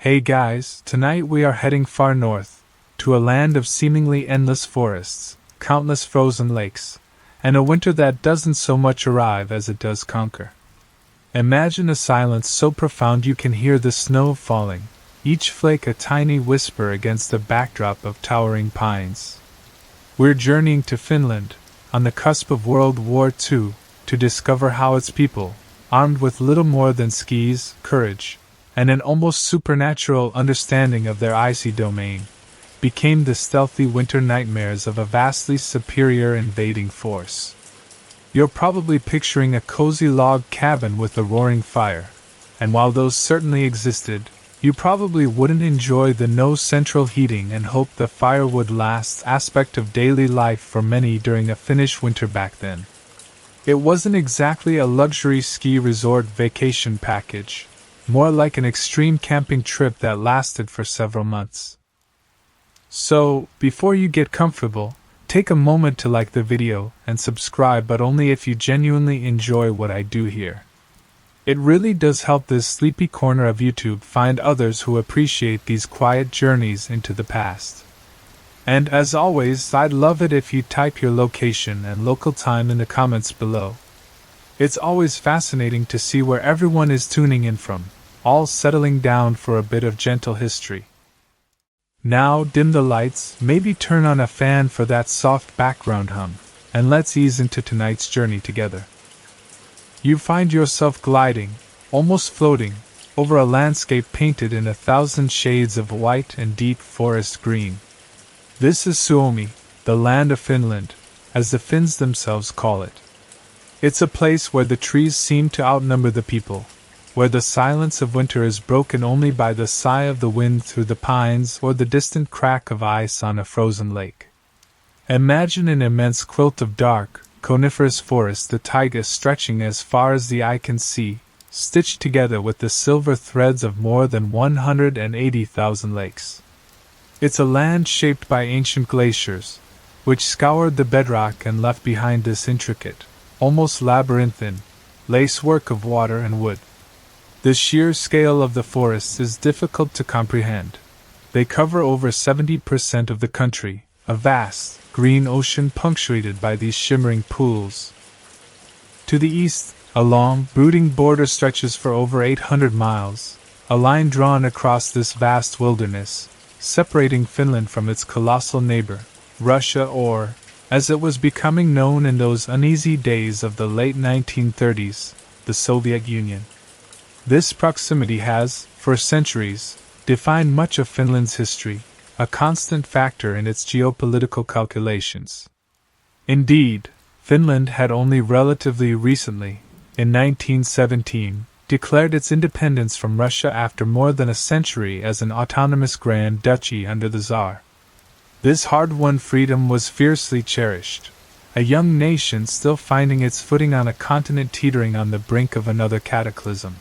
Hey guys, tonight we are heading far north, to a land of seemingly endless forests, countless frozen lakes, and a winter that doesn't so much arrive as it does conquer. Imagine a silence so profound you can hear the snow falling, each flake a tiny whisper against a backdrop of towering pines. We're journeying to Finland, on the cusp of World War II, to discover how its people, armed with little more than skis, courage, and an almost supernatural understanding of their icy domain, became the stealthy winter nightmares of a vastly superior invading force. You're probably picturing a cozy log cabin with a roaring fire, and while those certainly existed, you probably wouldn't enjoy the no central heating and hope the fire would last aspect of daily life for many during a Finnish winter back then. It wasn't exactly a luxury ski resort vacation package, more like an extreme camping trip that lasted for several months. So, before you get comfortable, take a moment to like the video and subscribe, but only if you genuinely enjoy what I do here. It really does help this sleepy corner of YouTube find others who appreciate these quiet journeys into the past. And as always, I'd love it if you type your location and local time in the comments below. It's always fascinating to see where everyone is tuning in from, all settling down for a bit of gentle history. Now dim the lights, maybe turn on a fan for that soft background hum, and let's ease into tonight's journey together. You find yourself gliding, almost floating, over a landscape painted in 1,000 shades of white and deep forest green. This is Suomi, the land of Finland, as the Finns themselves call it. It's a place where the trees seem to outnumber the people, where the silence of winter is broken only by the sigh of the wind through the pines or the distant crack of ice on a frozen lake. Imagine an immense quilt of dark, coniferous forest, the taiga stretching as far as the eye can see, stitched together with the silver threads of more than 180,000 lakes. It's a land shaped by ancient glaciers, which scoured the bedrock and left behind this intricate, almost labyrinthine, lacework of water and wood. The sheer scale of the forests is difficult to comprehend. They cover over 70% of the country, a vast, green ocean punctuated by these shimmering pools. To the east, a long, brooding border stretches for over 800 miles, a line drawn across this vast wilderness, separating Finland from its colossal neighbor, Russia, or, as it was becoming known in those uneasy days of the late 1930s, the Soviet Union. This proximity has, for centuries, defined much of Finland's history, a constant factor in its geopolitical calculations. Indeed, Finland had only relatively recently, in 1917, declared its independence from Russia after more than a century as an autonomous Grand Duchy under the Tsar. This hard-won freedom was fiercely cherished, a young nation still finding its footing on a continent teetering on the brink of another cataclysm.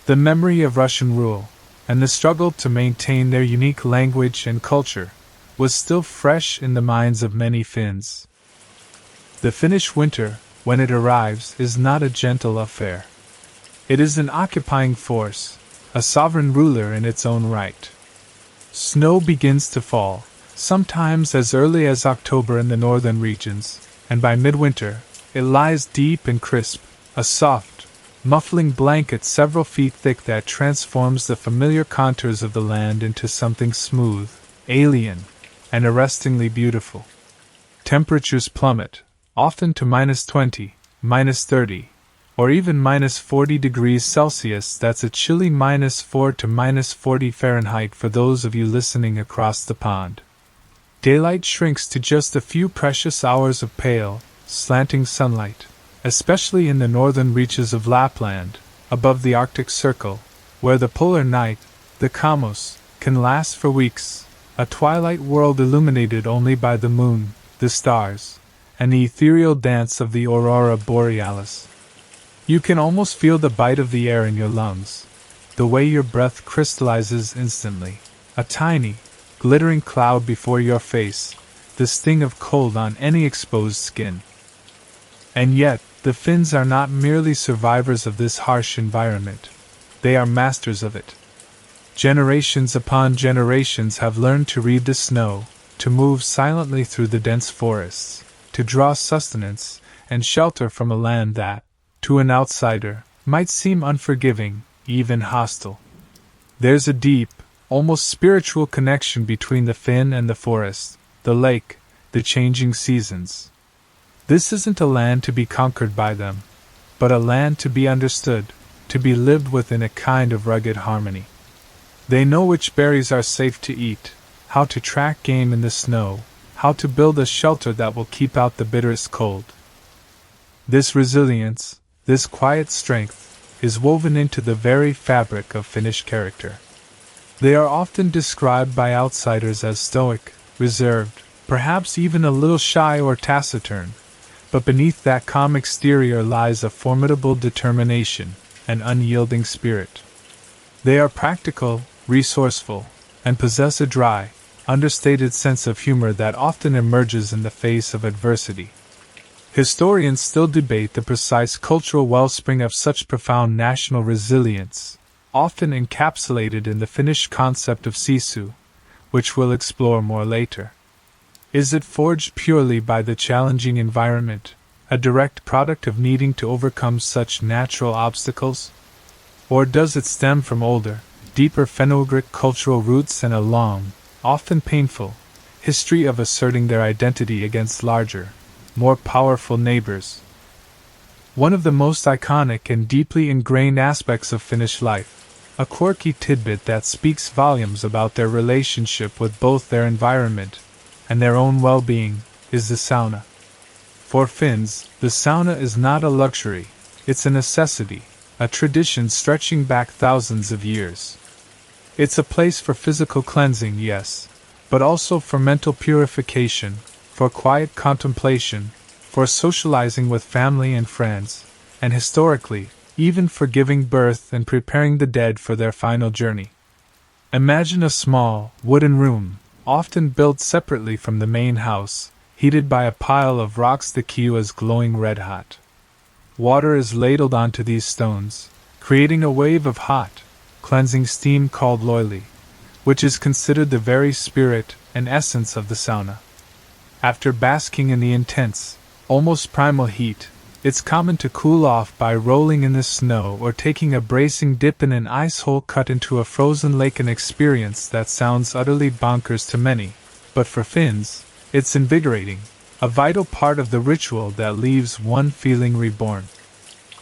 The memory of Russian rule, and the struggle to maintain their unique language and culture, was still fresh in the minds of many Finns. The Finnish winter, when it arrives, is not a gentle affair. It is an occupying force, a sovereign ruler in its own right. Snow begins to fall, sometimes as early as October in the northern regions, and by midwinter, it lies deep and crisp, a soft, muffling blanket several feet thick that transforms the familiar contours of the land into something smooth, alien, and arrestingly beautiful. Temperatures plummet, often to -20, -30, or even -40 degrees Celsius. That's a chilly -4 to -40 Fahrenheit for those of you listening across the pond. Daylight shrinks to just a few precious hours of pale, slanting sunlight, especially in the northern reaches of Lapland, above the Arctic Circle, where the polar night, the Kamos, can last for weeks, a twilight world illuminated only by the moon, the stars, and the ethereal dance of the aurora borealis. You can almost feel the bite of the air in your lungs, the way your breath crystallizes instantly, a tiny, glittering cloud before your face, the sting of cold on any exposed skin. And yet, the Finns are not merely survivors of this harsh environment, they are masters of it. Generations upon generations have learned to read the snow, to move silently through the dense forests, to draw sustenance and shelter from a land that, to an outsider, might seem unforgiving, even hostile. There's a deep, almost spiritual connection between the Finn and the forest, the lake, the changing seasons. This isn't a land to be conquered by them, but a land to be understood, to be lived with in a kind of rugged harmony. They know which berries are safe to eat, how to track game in the snow, how to build a shelter that will keep out the bitterest cold. This resilience, this quiet strength, is woven into the very fabric of Finnish character. They are often described by outsiders as stoic, reserved, perhaps even a little shy or taciturn, but beneath that calm exterior lies a formidable determination, an unyielding spirit. They are practical, resourceful, and possess a dry, understated sense of humor that often emerges in the face of adversity. Historians still debate the precise cultural wellspring of such profound national resilience, often encapsulated in the Finnish concept of sisu, which we'll explore more later. Is it forged purely by the challenging environment, a direct product of needing to overcome such natural obstacles? Or does it stem from older, deeper Fenugreek cultural roots and a long, often painful, history of asserting their identity against larger, more powerful neighbors? One of the most iconic and deeply ingrained aspects of Finnish life, a quirky tidbit that speaks volumes about their relationship with both their environment and their own well-being, is the sauna. For Finns, the sauna is not a luxury, it's a necessity, a tradition stretching back thousands of years. It's a place for physical cleansing, yes, but also for mental purification, for quiet contemplation, for socializing with family and friends, and historically, even for giving birth and preparing the dead for their final journey. Imagine a small, wooden room, often built separately from the main house, heated by a pile of rocks the queue is glowing red-hot. Water is ladled onto these stones, creating a wave of hot, cleansing steam called loili, which is considered the very spirit and essence of the sauna. After basking in the intense, almost primal heat, it's common to cool off by rolling in the snow or taking a bracing dip in an ice hole cut into a frozen lake, an experience that sounds utterly bonkers to many, but for Finns, it's invigorating, a vital part of the ritual that leaves one feeling reborn.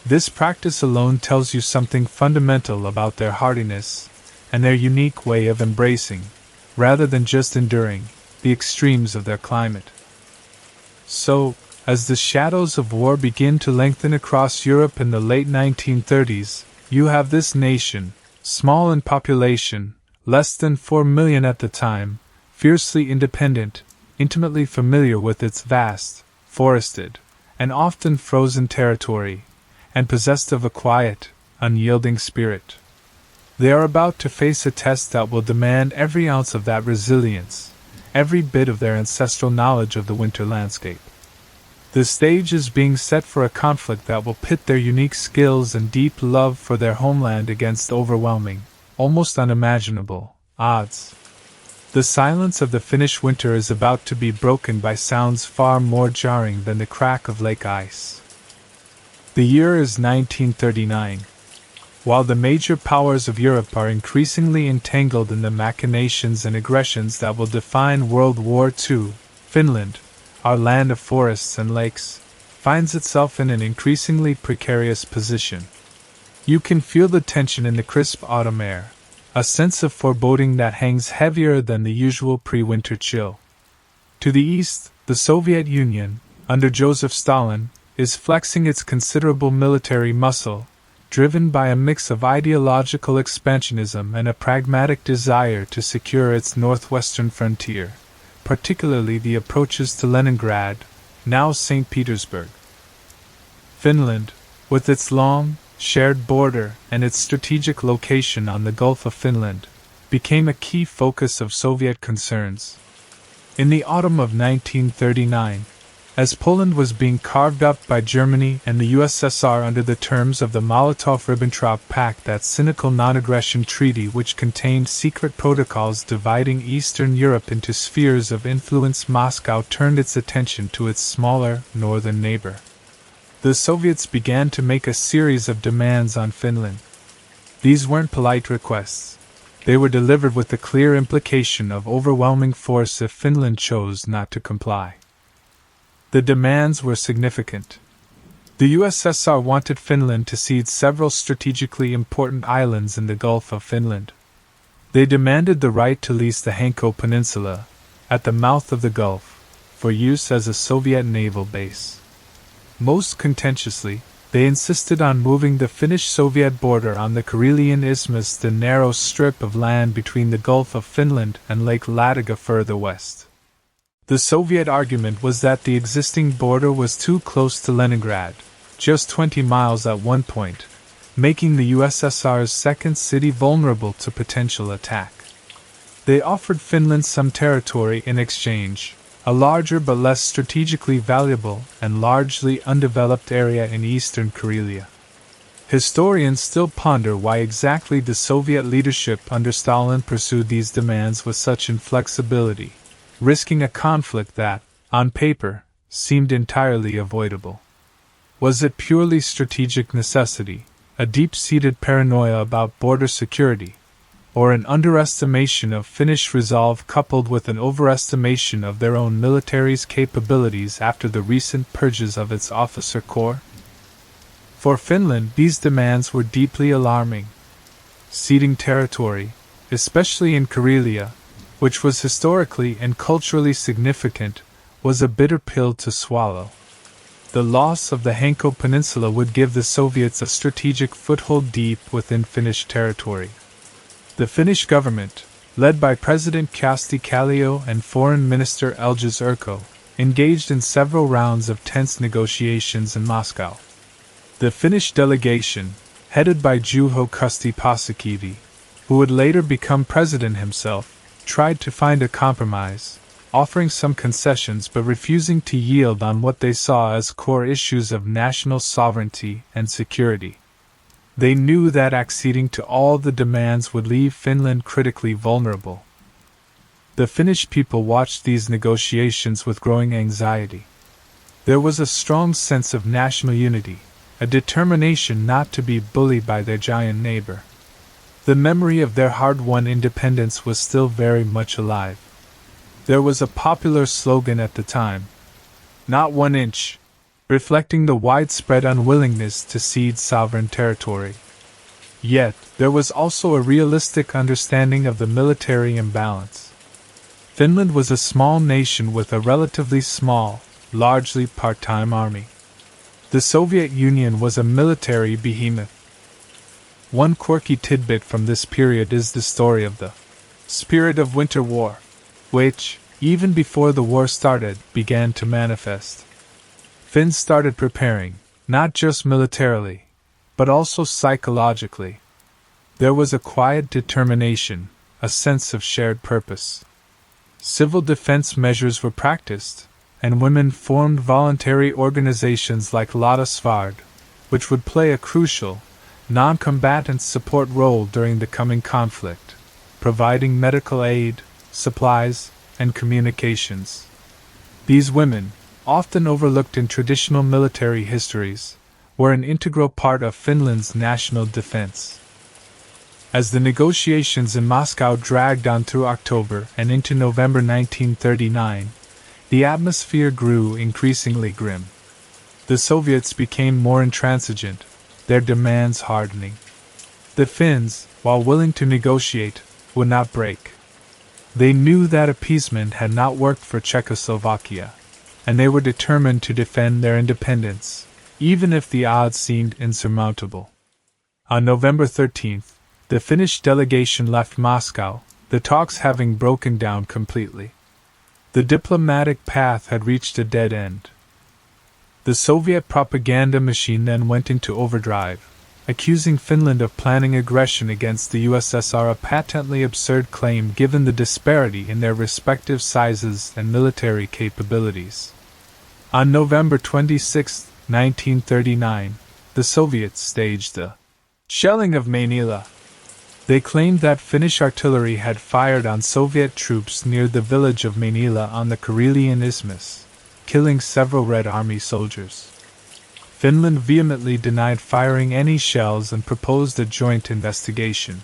This practice alone tells you something fundamental about their hardiness and their unique way of embracing, rather than just enduring, the extremes of their climate. So, as the shadows of war begin to lengthen across Europe in the late 1930s, you have this nation, small in population, less than 4 million at the time, fiercely independent, intimately familiar with its vast, forested, and often frozen territory, and possessed of a quiet, unyielding spirit. They are about to face a test that will demand every ounce of that resilience, every bit of their ancestral knowledge of the winter landscape. The stage is being set for a conflict that will pit their unique skills and deep love for their homeland against overwhelming, almost unimaginable, odds. The silence of the Finnish winter is about to be broken by sounds far more jarring than the crack of lake ice. The year is 1939. While the major powers of Europe are increasingly entangled in the machinations and aggressions that will define World War II, Finland, our land of forests and lakes, finds itself in an increasingly precarious position. You can feel the tension in the crisp autumn air, a sense of foreboding that hangs heavier than the usual pre-winter chill. To the east, the Soviet Union, under Joseph Stalin, is flexing its considerable military muscle, driven by a mix of ideological expansionism and a pragmatic desire to secure its northwestern frontier, particularly the approaches to Leningrad, now St. Petersburg. Finland, with its long, shared border and its strategic location on the Gulf of Finland, became a key focus of Soviet concerns. In the autumn of 1939, As Poland was being carved up by Germany and the USSR under the terms of the Molotov-Ribbentrop Pact, that cynical non-aggression treaty which contained secret protocols dividing Eastern Europe into spheres of influence, Moscow turned its attention to its smaller northern neighbor. The Soviets began to make a series of demands on Finland. These weren't polite requests. They were delivered with the clear implication of overwhelming force if Finland chose not to comply. The demands were significant. The USSR wanted Finland to cede several strategically important islands in the Gulf of Finland. They demanded the right to lease the Hanko Peninsula, at the mouth of the Gulf, for use as a Soviet naval base. Most contentiously, they insisted on moving the Finnish-Soviet border on the Karelian Isthmus, the narrow strip of land between the Gulf of Finland and Lake Ladoga further west. The Soviet argument was that the existing border was too close to Leningrad, just 20 miles at one point, making the USSR's second city vulnerable to potential attack. They offered Finland some territory in exchange, a larger but less strategically valuable and largely undeveloped area in eastern Karelia. Historians still ponder why exactly the Soviet leadership under Stalin pursued these demands with such inflexibility, risking a conflict that, on paper, seemed entirely avoidable. Was it purely strategic necessity, a deep-seated paranoia about border security, or an underestimation of Finnish resolve coupled with an overestimation of their own military's capabilities after the recent purges of its officer corps? For Finland, these demands were deeply alarming. Ceding territory, especially in Karelia, which was historically and culturally significant, was a bitter pill to swallow. The loss of the Hanko Peninsula would give the Soviets a strategic foothold deep within Finnish territory. The Finnish government, led by President Kyösti Kallio and Foreign Minister Eljas Urho, engaged in several rounds of tense negotiations in Moscow. The Finnish delegation, headed by Juho Kusti Paasikivi, who would later become president himself, tried to find a compromise, offering some concessions but refusing to yield on what they saw as core issues of national sovereignty and security. They knew that acceding to all the demands would leave Finland critically vulnerable. The Finnish people watched these negotiations with growing anxiety. There was a strong sense of national unity, a determination not to be bullied by their giant neighbor. The memory of their hard-won independence was still very much alive. There was a popular slogan at the time, "Not 1 inch," reflecting the widespread unwillingness to cede sovereign territory. Yet, there was also a realistic understanding of the military imbalance. Finland was a small nation with a relatively small, largely part-time army. The Soviet Union was a military behemoth. One quirky tidbit from this period is the story of the spirit of winter war, which, even before the war started, began to manifest. Finns started preparing, not just militarily, but also psychologically. There was a quiet determination, a sense of shared purpose. Civil defense measures were practiced, and women formed voluntary organizations like Lada Svard, which would play a crucial, non-combatant support role during the coming conflict, providing medical aid, supplies, and communications. These women, often overlooked in traditional military histories, were an integral part of Finland's national defense. As the negotiations in Moscow dragged on through October and into November 1939, the atmosphere grew increasingly grim. The Soviets became more intransigent, their demands hardening. The Finns, while willing to negotiate, would not break. They knew that appeasement had not worked for Czechoslovakia, and they were determined to defend their independence, even if the odds seemed insurmountable. On November 13th, the Finnish delegation left Moscow, the talks having broken down completely. The diplomatic path had reached a dead end. The Soviet propaganda machine then went into overdrive, accusing Finland of planning aggression against the USSR, a patently absurd claim given the disparity in their respective sizes and military capabilities. On November 26, 1939, the Soviets staged the shelling of Manila. They claimed that Finnish artillery had fired on Soviet troops near the village of Manila on the Karelian Isthmus, killing several Red Army soldiers. Finland vehemently denied firing any shells and proposed a joint investigation.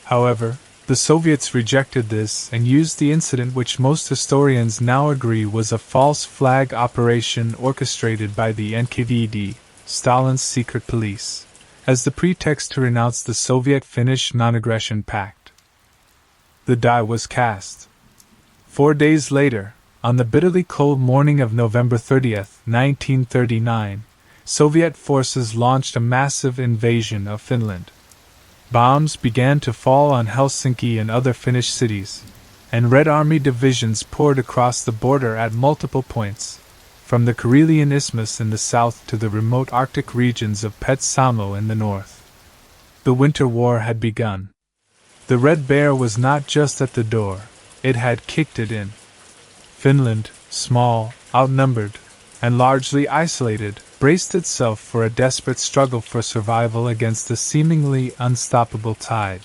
However, the Soviets rejected this and used the incident, which most historians now agree was a false flag operation orchestrated by the NKVD, Stalin's secret police, as the pretext to renounce the Soviet-Finnish non-aggression pact. The die was cast. 4 days later, on the bitterly cold morning of November 30, 1939, Soviet forces launched a massive invasion of Finland. Bombs began to fall on Helsinki and other Finnish cities, and Red Army divisions poured across the border at multiple points, from the Karelian Isthmus in the south to the remote Arctic regions of Petsamo in the north. The Winter War had begun. The Red Bear was not just at the door, it had kicked it in. Finland, small, outnumbered, and largely isolated, braced itself for a desperate struggle for survival against the seemingly unstoppable tide.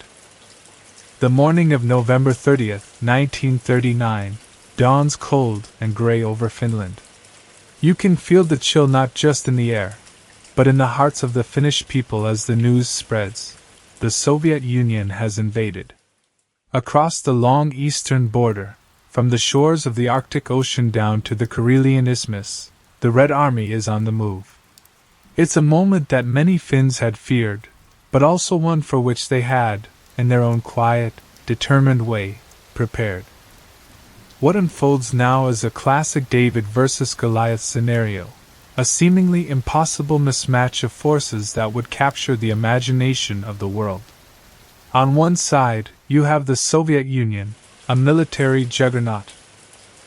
The morning of November 30th, 1939, dawns cold and gray over Finland. You can feel the chill not just in the air, but in the hearts of the Finnish people as the news spreads. The Soviet Union has invaded. Across the long eastern border, from the shores of the Arctic Ocean down to the Karelian Isthmus, the Red Army is on the move. It's a moment that many Finns had feared, but also one for which they had, in their own quiet, determined way, prepared. What unfolds now is a classic David versus Goliath scenario, a seemingly impossible mismatch of forces that would capture the imagination of the world. On one side, you have the Soviet Union, a military juggernaut.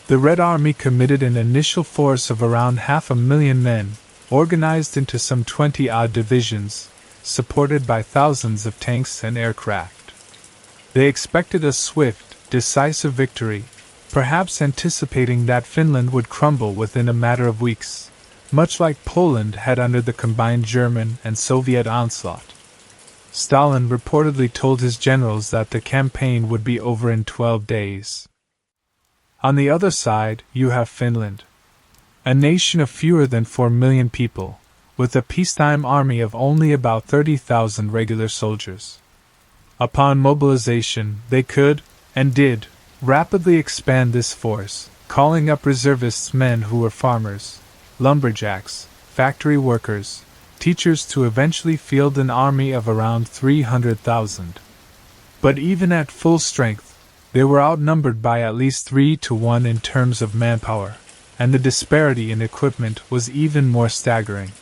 The Red Army committed an initial force of around 500,000 men, organized into some 20-odd divisions, supported by thousands of tanks and aircraft. They expected a swift, decisive victory, perhaps anticipating that Finland would crumble within a matter of weeks, much like Poland had under the combined German and Soviet onslaught. Stalin reportedly told his generals that the campaign would be over in 12 days. On the other side, you have Finland, a nation of fewer than 4 million people, with a peacetime army of only about 30,000 regular soldiers. Upon mobilization, they could, and did, rapidly expand this force, calling up reservists, men who were farmers, lumberjacks, factory workers, teachers, to eventually field an army of around 300,000. But even at full strength, they were outnumbered by at least 3-1 in terms of manpower, and the disparity in equipment was even more staggering.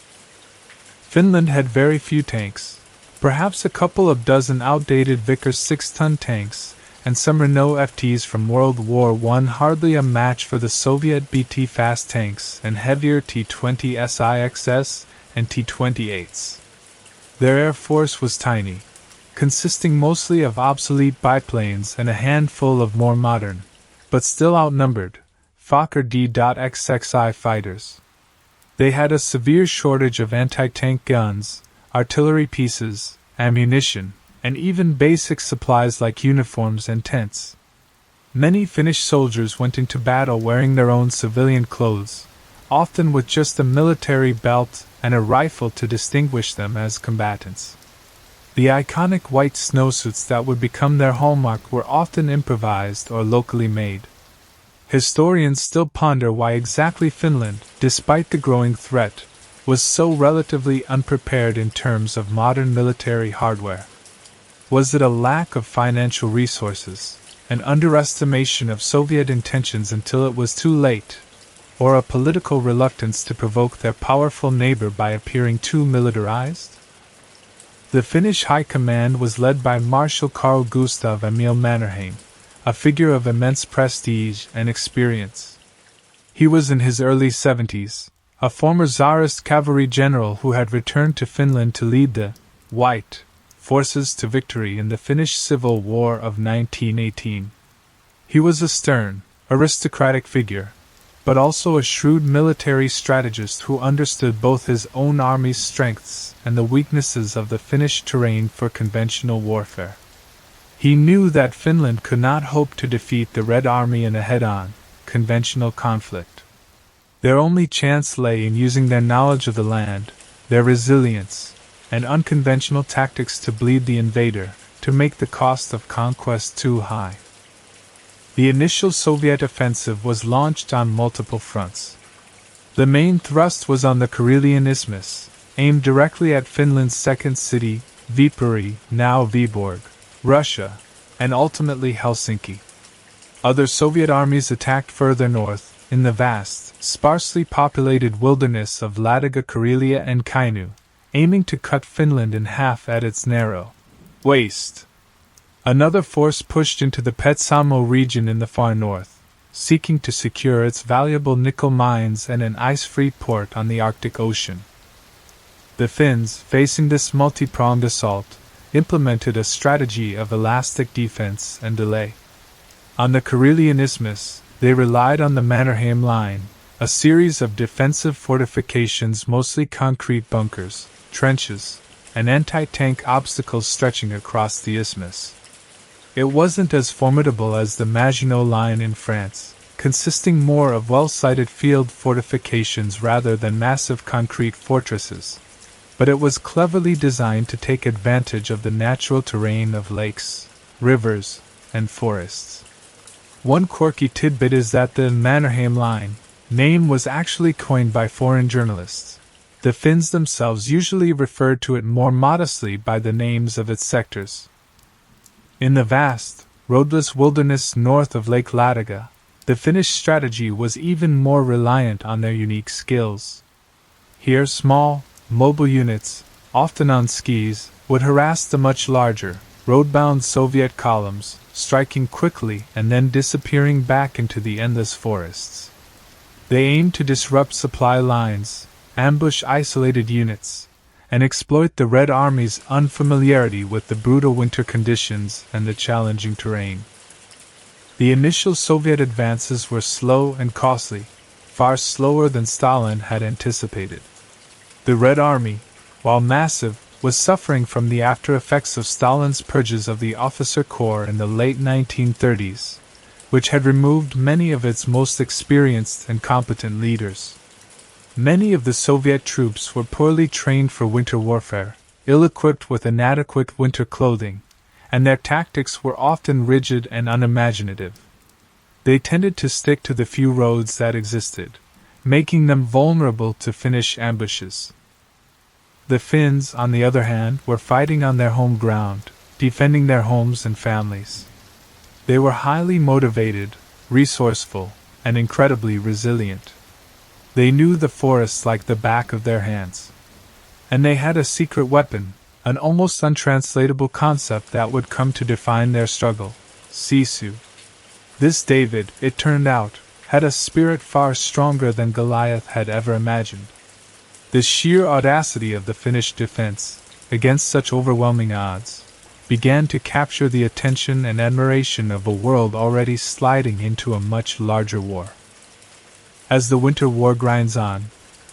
Finland had very few tanks, perhaps a couple of dozen outdated Vickers 6-ton tanks, and some Renault FTs from World War I, hardly a match for the Soviet BT fast tanks and heavier T-20 SIXS and T-28s. Their air force was tiny, consisting mostly of obsolete biplanes and a handful of more modern, but still outnumbered, Fokker D.XXI fighters. They had a severe shortage of anti-tank guns, artillery pieces, ammunition, and even basic supplies like uniforms and tents. Many Finnish soldiers went into battle wearing their own civilian clothes, often with just a military belt and a rifle to distinguish them as combatants. The iconic white snowsuits that would become their hallmark were often improvised or locally made. Historians still ponder why exactly Finland, despite the growing threat, was so relatively unprepared in terms of modern military hardware. Was it a lack of financial resources, an underestimation of Soviet intentions until it was too late, or a political reluctance to provoke their powerful neighbor by appearing too militarized? The Finnish High Command was led by Marshal Carl Gustav Emil Mannerheim, a figure of immense prestige and experience. He was in his early 70s, a former Tsarist cavalry general who had returned to Finland to lead the White forces to victory in the Finnish Civil War of 1918. He was a stern, aristocratic figure, but also a shrewd military strategist who understood both his own army's strengths and the weaknesses of the Finnish terrain for conventional warfare. He knew that Finland could not hope to defeat the Red Army in a head-on, conventional conflict. Their only chance lay in using their knowledge of the land, their resilience, and unconventional tactics to bleed the invader, to make the cost of conquest too high. The initial Soviet offensive was launched on multiple fronts. The main thrust was on the Karelian Isthmus, aimed directly at Finland's second city, Viipuri, now Viborg, Russia, and ultimately Helsinki. Other Soviet armies attacked further north, in the vast, sparsely populated wilderness of Ladoga Karelia and Kainuu, aiming to cut Finland in half at its narrow waist. Another force pushed into the Petsamo region in the far north, seeking to secure its valuable nickel mines and an ice-free port on the Arctic Ocean. The Finns, facing this multi-pronged assault, implemented a strategy of elastic defense and delay. On the Karelian Isthmus, they relied on the Mannerheim Line, a series of defensive fortifications, mostly concrete bunkers, trenches, and anti-tank obstacles stretching across the isthmus. It wasn't as formidable as the Maginot Line in France, consisting more of well-sited field fortifications rather than massive concrete fortresses, but it was cleverly designed to take advantage of the natural terrain of lakes, rivers, and forests. One quirky tidbit is that the Mannerheim Line name was actually coined by foreign journalists. The Finns themselves usually referred to it more modestly by the names of its sectors. In the vast, roadless wilderness north of Lake Ladoga, the Finnish strategy was even more reliant on their unique skills. Here, small, mobile units, often on skis, would harass the much larger, road-bound Soviet columns, striking quickly and then disappearing back into the endless forests. They aimed to disrupt supply lines, ambush isolated units, and exploit the Red Army's unfamiliarity with the brutal winter conditions and the challenging terrain. The initial Soviet advances were slow and costly, far slower than Stalin had anticipated. The Red Army, while massive, was suffering from the after-effects of Stalin's purges of the officer corps in the late 1930s, which had removed many of its most experienced and competent leaders. Many of the Soviet troops were poorly trained for winter warfare, ill-equipped with inadequate winter clothing, and their tactics were often rigid and unimaginative. They tended to stick to the few roads that existed, making them vulnerable to Finnish ambushes. The Finns, on the other hand, were fighting on their home ground, defending their homes and families. They were highly motivated, resourceful, and incredibly resilient. They knew the forests like the back of their hands. And they had a secret weapon, an almost untranslatable concept that would come to define their struggle: sisu. This David, it turned out, had a spirit far stronger than Goliath had ever imagined. The sheer audacity of the Finnish defense, against such overwhelming odds, began to capture the attention and admiration of a world already sliding into a much larger war. As the winter war grinds on,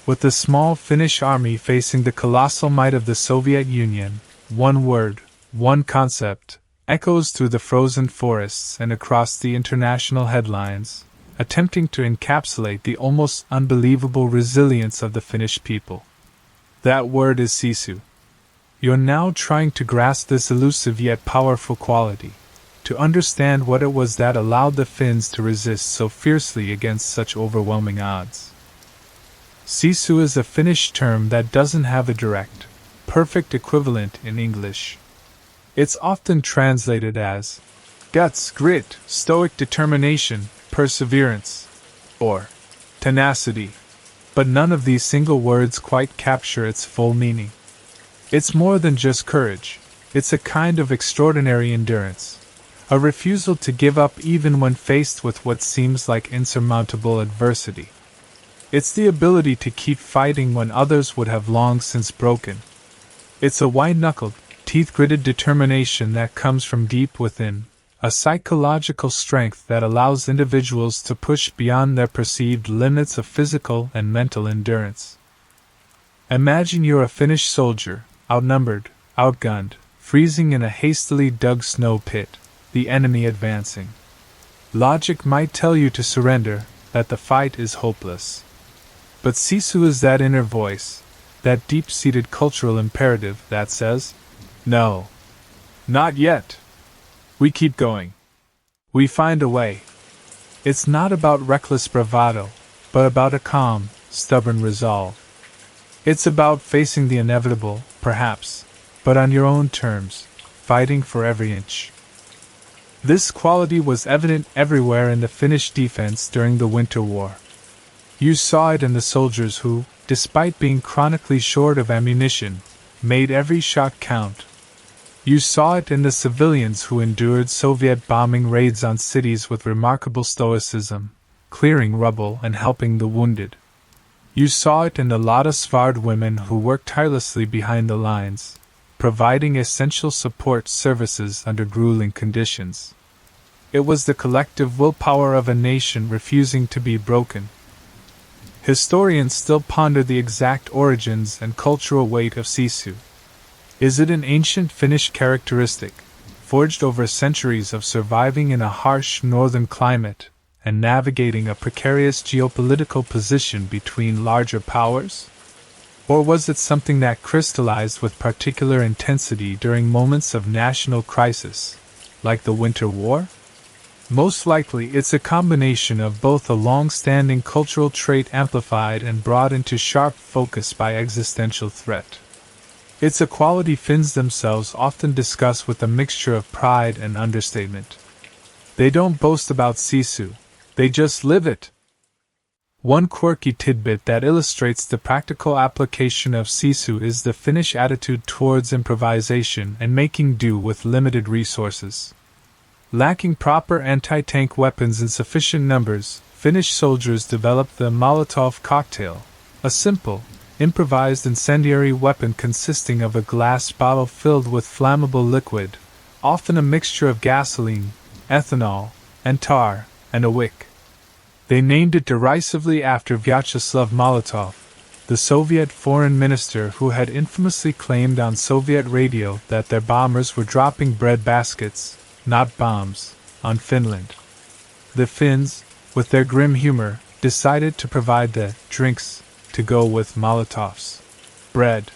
with the small Finnish army facing the colossal might of the Soviet Union, one word, one concept, echoes through the frozen forests and across the international headlines, attempting to encapsulate the almost unbelievable resilience of the Finnish people. That word is sisu. You're now trying to grasp this elusive yet powerful quality, to understand what it was that allowed the Finns to resist so fiercely against such overwhelming odds. Sisu is a Finnish term that doesn't have a direct, perfect equivalent in English. It's often translated as guts, grit, stoic determination, perseverance, or tenacity, but none of these single words quite capture its full meaning. It's more than just courage, it's a kind of extraordinary endurance, a refusal to give up even when faced with what seems like insurmountable adversity. It's the ability to keep fighting when others would have long since broken. It's a white-knuckled, teeth-gritted determination that comes from deep within, a psychological strength that allows individuals to push beyond their perceived limits of physical and mental endurance. Imagine you're a Finnish soldier, outnumbered, outgunned, freezing in a hastily dug snow pit, the enemy advancing. Logic might tell you to surrender, that the fight is hopeless. But Sisu is that inner voice, that deep-seated cultural imperative that says, "No. Not yet. We keep going. We find a way." It's not about reckless bravado, but about a calm, stubborn resolve. It's about facing the inevitable, perhaps, but on your own terms, fighting for every inch. This quality was evident everywhere in the Finnish defense during the Winter War. You saw it in the soldiers who, despite being chronically short of ammunition, made every shot count. You saw it in the civilians who endured Soviet bombing raids on cities with remarkable stoicism, clearing rubble and helping the wounded. You saw it in the Lada-Svard women who worked tirelessly behind the lines, providing essential support services under grueling conditions. It was the collective willpower of a nation refusing to be broken. Historians still ponder the exact origins and cultural weight of Sisu. Is it an ancient Finnish characteristic, forged over centuries of surviving in a harsh northern climate and navigating a precarious geopolitical position between larger powers? Or was it something that crystallized with particular intensity during moments of national crisis, like the Winter War? Most likely it's a combination of both, a long-standing cultural trait amplified and brought into sharp focus by existential threat. It's a quality Finns themselves often discuss with a mixture of pride and understatement. They don't boast about Sisu, they just live it. One quirky tidbit that illustrates the practical application of Sisu is the Finnish attitude towards improvisation and making do with limited resources. Lacking proper anti-tank weapons in sufficient numbers, Finnish soldiers developed the Molotov cocktail, a simple, improvised incendiary weapon consisting of a glass bottle filled with flammable liquid, often a mixture of gasoline, ethanol, and tar, and a wick. They named it derisively after Vyacheslav Molotov, the Soviet foreign minister who had infamously claimed on Soviet radio that their bombers were dropping bread baskets, not bombs, on Finland. The Finns, with their grim humor, decided to provide the drinks to go with Molotovs. Bread.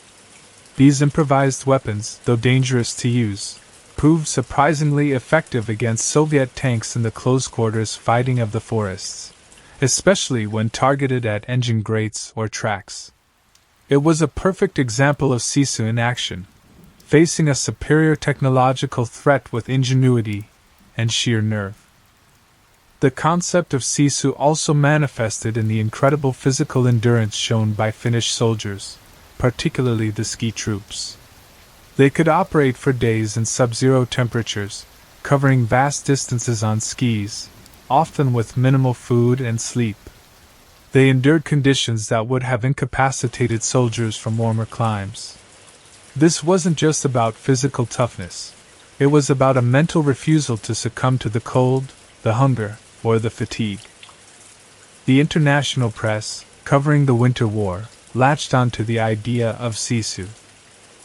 These improvised weapons, though dangerous to use, proved surprisingly effective against Soviet tanks in the close quarters fighting of the forests, especially when targeted at engine grates or tracks. It was a perfect example of Sisu in action, facing a superior technological threat with ingenuity and sheer nerve. The concept of Sisu also manifested in the incredible physical endurance shown by Finnish soldiers, particularly the ski troops. They could operate for days in sub-zero temperatures, covering vast distances on skis, often with minimal food and sleep. They endured conditions that would have incapacitated soldiers from warmer climes. This wasn't just about physical toughness. It was about a mental refusal to succumb to the cold, the hunger, or the fatigue. The international press, covering the Winter War, latched onto the idea of Sisu.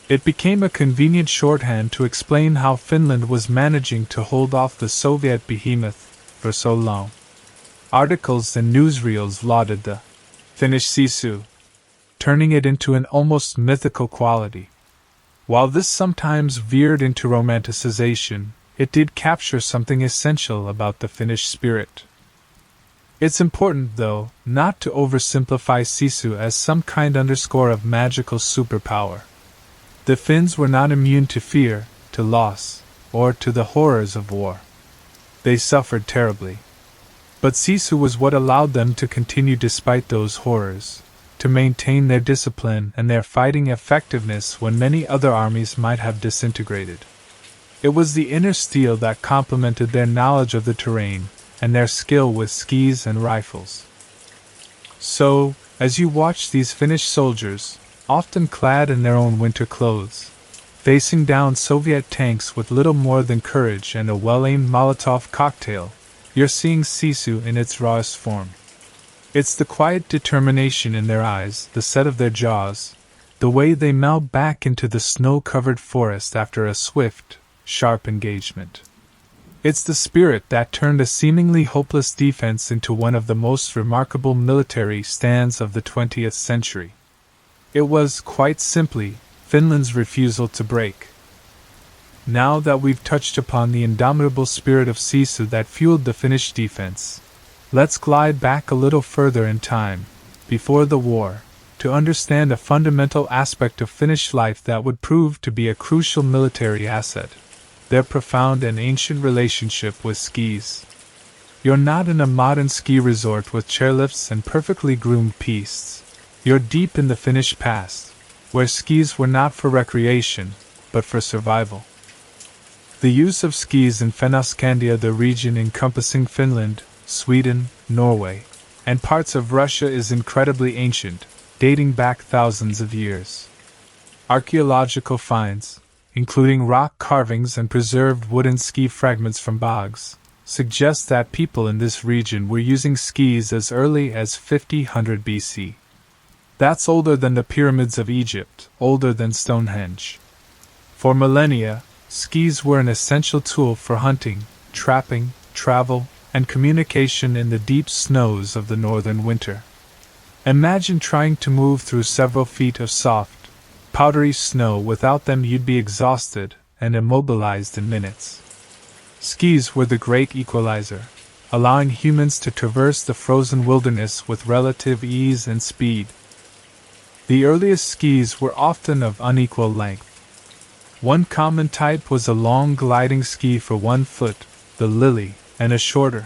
It became a convenient shorthand to explain how Finland was managing to hold off the Soviet behemoth for so long. Articles and newsreels lauded the Finnish Sisu, turning it into an almost mythical quality. While this sometimes veered into romanticization, it did capture something essential about the Finnish spirit. It's important, though, not to oversimplify Sisu as some kind of magical superpower. The Finns were not immune to fear, to loss, or to the horrors of war. They suffered terribly. But Sisu was what allowed them to continue despite those horrors, to maintain their discipline and their fighting effectiveness when many other armies might have disintegrated. It was the inner steel that complemented their knowledge of the terrain and their skill with skis and rifles. So, as you watch these Finnish soldiers, often clad in their own winter clothes, facing down Soviet tanks with little more than courage and a well-aimed Molotov cocktail, you're seeing Sisu in its rawest form. It's the quiet determination in their eyes, the set of their jaws, the way they melt back into the snow-covered forest after a swift, sharp engagement. It's the spirit that turned a seemingly hopeless defense into one of the most remarkable military stands of the 20th century. It was, quite simply, Finland's refusal to break. Now that we've touched upon the indomitable spirit of Sisu that fueled the Finnish defense, let's glide back a little further in time, before the war, to understand a fundamental aspect of Finnish life that would prove to be a crucial military asset: their profound and ancient relationship with skis. You're not in a modern ski resort with chairlifts and perfectly groomed pistes. You're deep in the Finnish past, where skis were not for recreation, but for survival. The use of skis in Fennoscandia, the region encompassing Finland, Sweden, Norway, and parts of Russia, is incredibly ancient, dating back thousands of years. Archaeological finds, including rock carvings and preserved wooden ski fragments from bogs, suggest that people in this region were using skis as early as 5000 BC. That's older than the pyramids of Egypt, older than Stonehenge. For millennia, skis were an essential tool for hunting, trapping, travel, and communication in the deep snows of the northern winter. Imagine trying to move through several feet of soft, powdery snow without them. You'd be exhausted and immobilized in minutes. Skis were the great equalizer, allowing humans to traverse the frozen wilderness with relative ease and speed. The earliest skis were often of unequal length. One common type was a long gliding ski for one foot, the lily, and a shorter,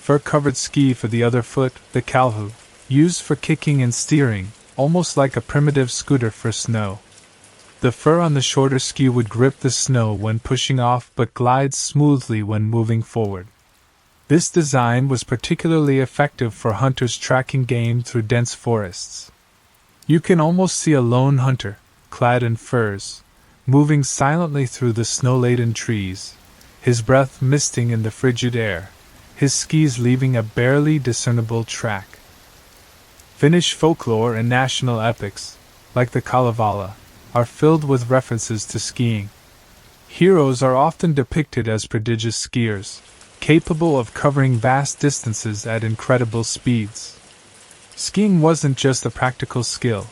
fur-covered ski for the other foot, the kalhu, used for kicking and steering, almost like a primitive scooter for snow. The fur on the shorter ski would grip the snow when pushing off but glide smoothly when moving forward. This design was particularly effective for hunters tracking game through dense forests. You can almost see a lone hunter, clad in furs, moving silently through the snow-laden trees, his breath misting in the frigid air, his skis leaving a barely discernible track. Finnish folklore and national epics, like the Kalevala, are filled with references to skiing. Heroes are often depicted as prodigious skiers, capable of covering vast distances at incredible speeds. Skiing wasn't just a practical skill,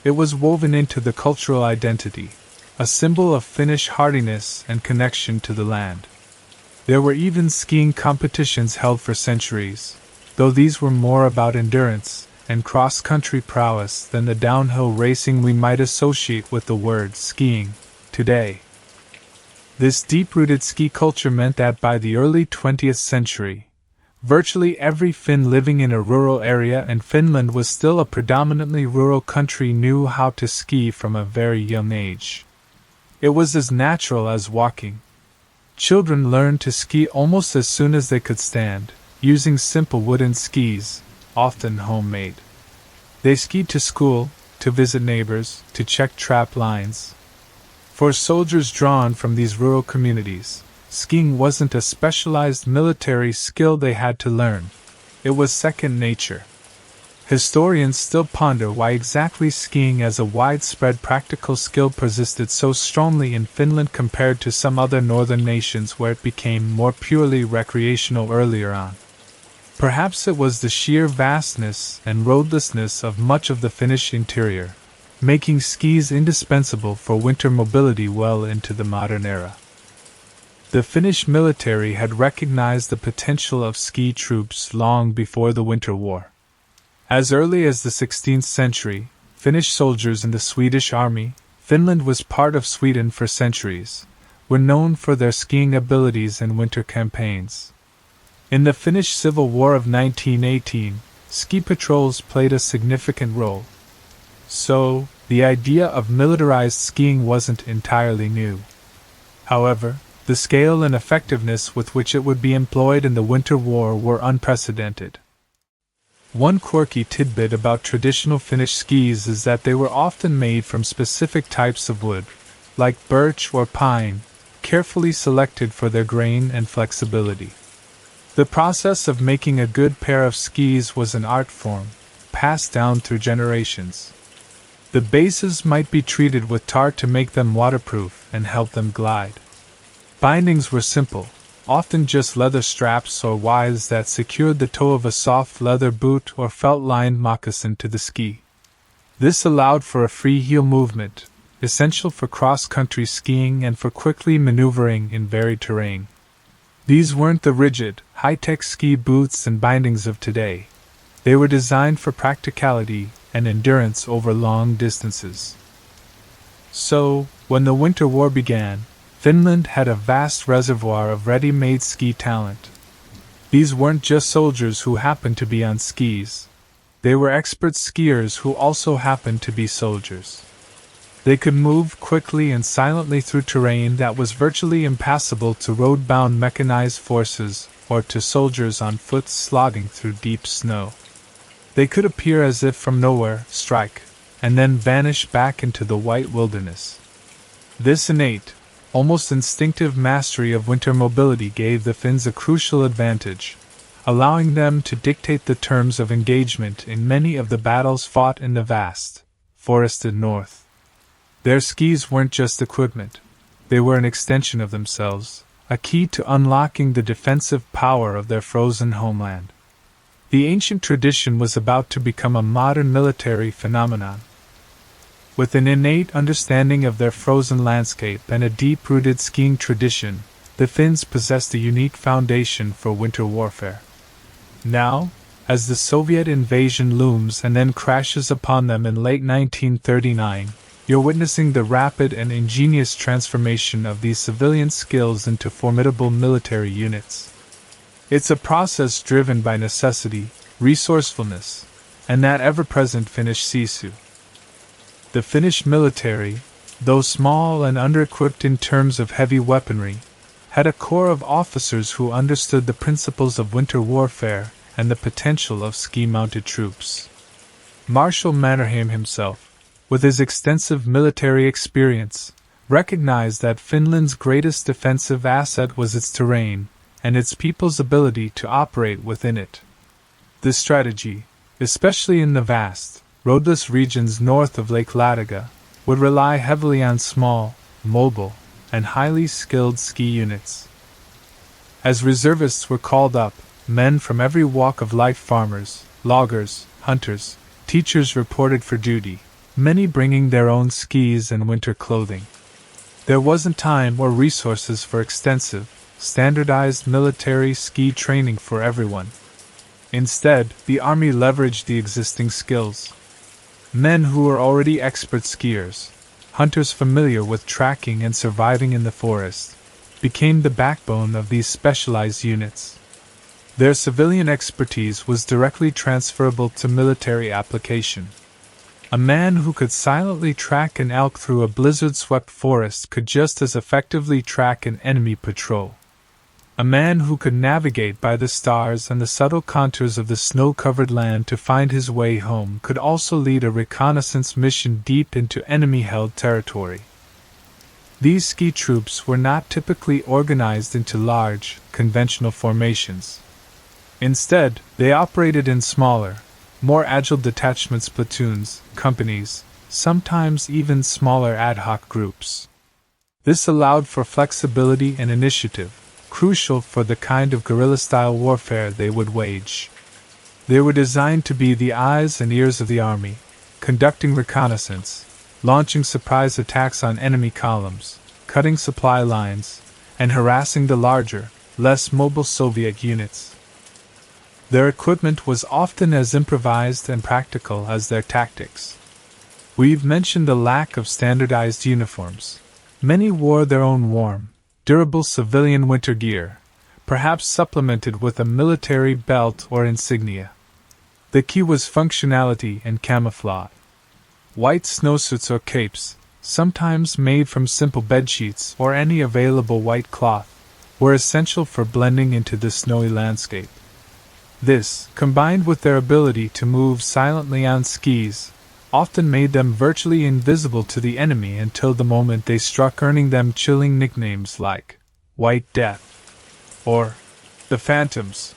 it was woven into the cultural identity, a symbol of Finnish hardiness and connection to the land. There were even skiing competitions held for centuries, though these were more about endurance and cross-country prowess than the downhill racing we might associate with the word skiing today. This deep-rooted ski culture meant that by the early 20th century, virtually every Finn living in a rural area, and Finland was still a predominantly rural country, knew how to ski from a very young age. It was as natural as walking. Children learned to ski almost as soon as they could stand, using simple wooden skis, often homemade. They skied to school, to visit neighbors, to check trap lines. For soldiers drawn from these rural communities, skiing wasn't a specialized military skill they had to learn. It was second nature. Historians still ponder why exactly skiing as a widespread practical skill persisted so strongly in Finland compared to some other northern nations where it became more purely recreational earlier on. Perhaps it was the sheer vastness and roadlessness of much of the Finnish interior, making skis indispensable for winter mobility well into the modern era. The Finnish military had recognized the potential of ski troops long before the Winter War. As early as the 16th century, Finnish soldiers in the Swedish army, Finland was part of Sweden for centuries, were known for their skiing abilities in winter campaigns. In the Finnish Civil War of 1918, ski patrols played a significant role. So, the idea of militarized skiing wasn't entirely new. However, the scale and effectiveness with which it would be employed in the Winter War were unprecedented. One quirky tidbit about traditional Finnish skis is that they were often made from specific types of wood, like birch or pine, carefully selected for their grain and flexibility. The process of making a good pair of skis was an art form, passed down through generations. The bases might be treated with tar to make them waterproof and help them glide. Bindings were simple, often just leather straps or withes that secured the toe of a soft leather boot or felt-lined moccasin to the ski. This allowed for a free heel movement, essential for cross-country skiing and for quickly maneuvering in varied terrain. These weren't the rigid, high-tech ski boots and bindings of today. They were designed for practicality and endurance over long distances. So, when the Winter War began, Finland had a vast reservoir of ready-made ski talent. These weren't just soldiers who happened to be on skis. They were expert skiers who also happened to be soldiers. They could move quickly and silently through terrain that was virtually impassable to road-bound mechanized forces or to soldiers on foot slogging through deep snow. They could appear as if from nowhere, strike, and then vanish back into the white wilderness. This innate, almost instinctive mastery of winter mobility gave the Finns a crucial advantage, allowing them to dictate the terms of engagement in many of the battles fought in the vast, forested north. Their skis weren't just equipment, they were an extension of themselves, a key to unlocking the defensive power of their frozen homeland. The ancient tradition was about to become a modern military phenomenon. With an innate understanding of their frozen landscape and a deep-rooted skiing tradition, the Finns possessed a unique foundation for winter warfare. Now, as the Soviet invasion looms and then crashes upon them in late 1939, you're witnessing the rapid and ingenious transformation of these civilian skills into formidable military units. It's a process driven by necessity, resourcefulness, and that ever-present Finnish sisu. The Finnish military, though small and under-equipped in terms of heavy weaponry, had a corps of officers who understood the principles of winter warfare and the potential of ski-mounted troops. Marshal Mannerheim himself, with his extensive military experience, recognized that Finland's greatest defensive asset was its terrain and its people's ability to operate within it. This strategy, especially in the vast, roadless regions north of Lake Ladoga, would rely heavily on small, mobile, and highly skilled ski units. As reservists were called up, men from every walk of life, farmers, loggers, hunters, teachers reported for duty, many bringing their own skis and winter clothing. There wasn't time or resources for extensive, standardized military ski training for everyone. Instead, the army leveraged the existing skills. Men who were already expert skiers, hunters familiar with tracking and surviving in the forest, became the backbone of these specialized units. Their civilian expertise was directly transferable to military application. A man who could silently track an elk through a blizzard-swept forest could just as effectively track an enemy patrol. A man who could navigate by the stars and the subtle contours of the snow-covered land to find his way home could also lead a reconnaissance mission deep into enemy-held territory. These ski troops were not typically organized into large, conventional formations. Instead, they operated in smaller, more agile detachments, platoons, companies, sometimes even smaller ad hoc groups. This allowed for flexibility and initiative, crucial for the kind of guerrilla-style warfare they would wage. They were designed to be the eyes and ears of the army, conducting reconnaissance, launching surprise attacks on enemy columns, cutting supply lines, and harassing the larger, less mobile Soviet units. Their equipment was often as improvised and practical as their tactics. We've mentioned the lack of standardized uniforms. Many wore their own warm, durable civilian winter gear, perhaps supplemented with a military belt or insignia. The key was functionality and camouflage. White snowsuits or capes, sometimes made from simple bedsheets or any available white cloth, were essential for blending into the snowy landscape. This, combined with their ability to move silently on skis, often made them virtually invisible to the enemy until the moment they struck, earning them chilling nicknames like White Death or the Phantoms.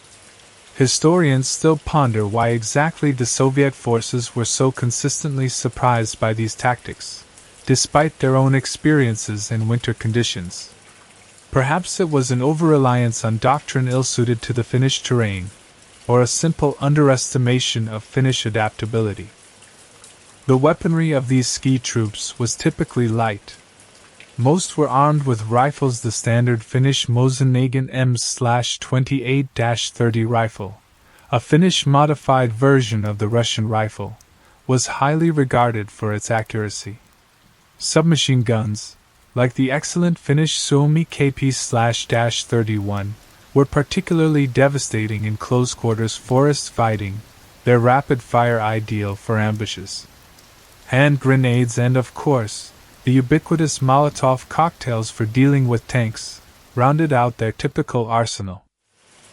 Historians still ponder why exactly the Soviet forces were so consistently surprised by these tactics, despite their own experiences in winter conditions. Perhaps it was an over-reliance on doctrine ill-suited to the Finnish terrain, or a simple underestimation of Finnish adaptability. The weaponry of these ski troops was typically light. Most were armed with rifles. The standard Finnish Mosin-Nagin M/28-30 rifle, a Finnish modified version of the Russian rifle, was highly regarded for its accuracy. Submachine guns, like the excellent Finnish Suomi KP/31, were particularly devastating in close-quarters forest fighting, their rapid fire ideal for ambushes. Hand grenades and, of course, the ubiquitous Molotov cocktails for dealing with tanks rounded out their typical arsenal.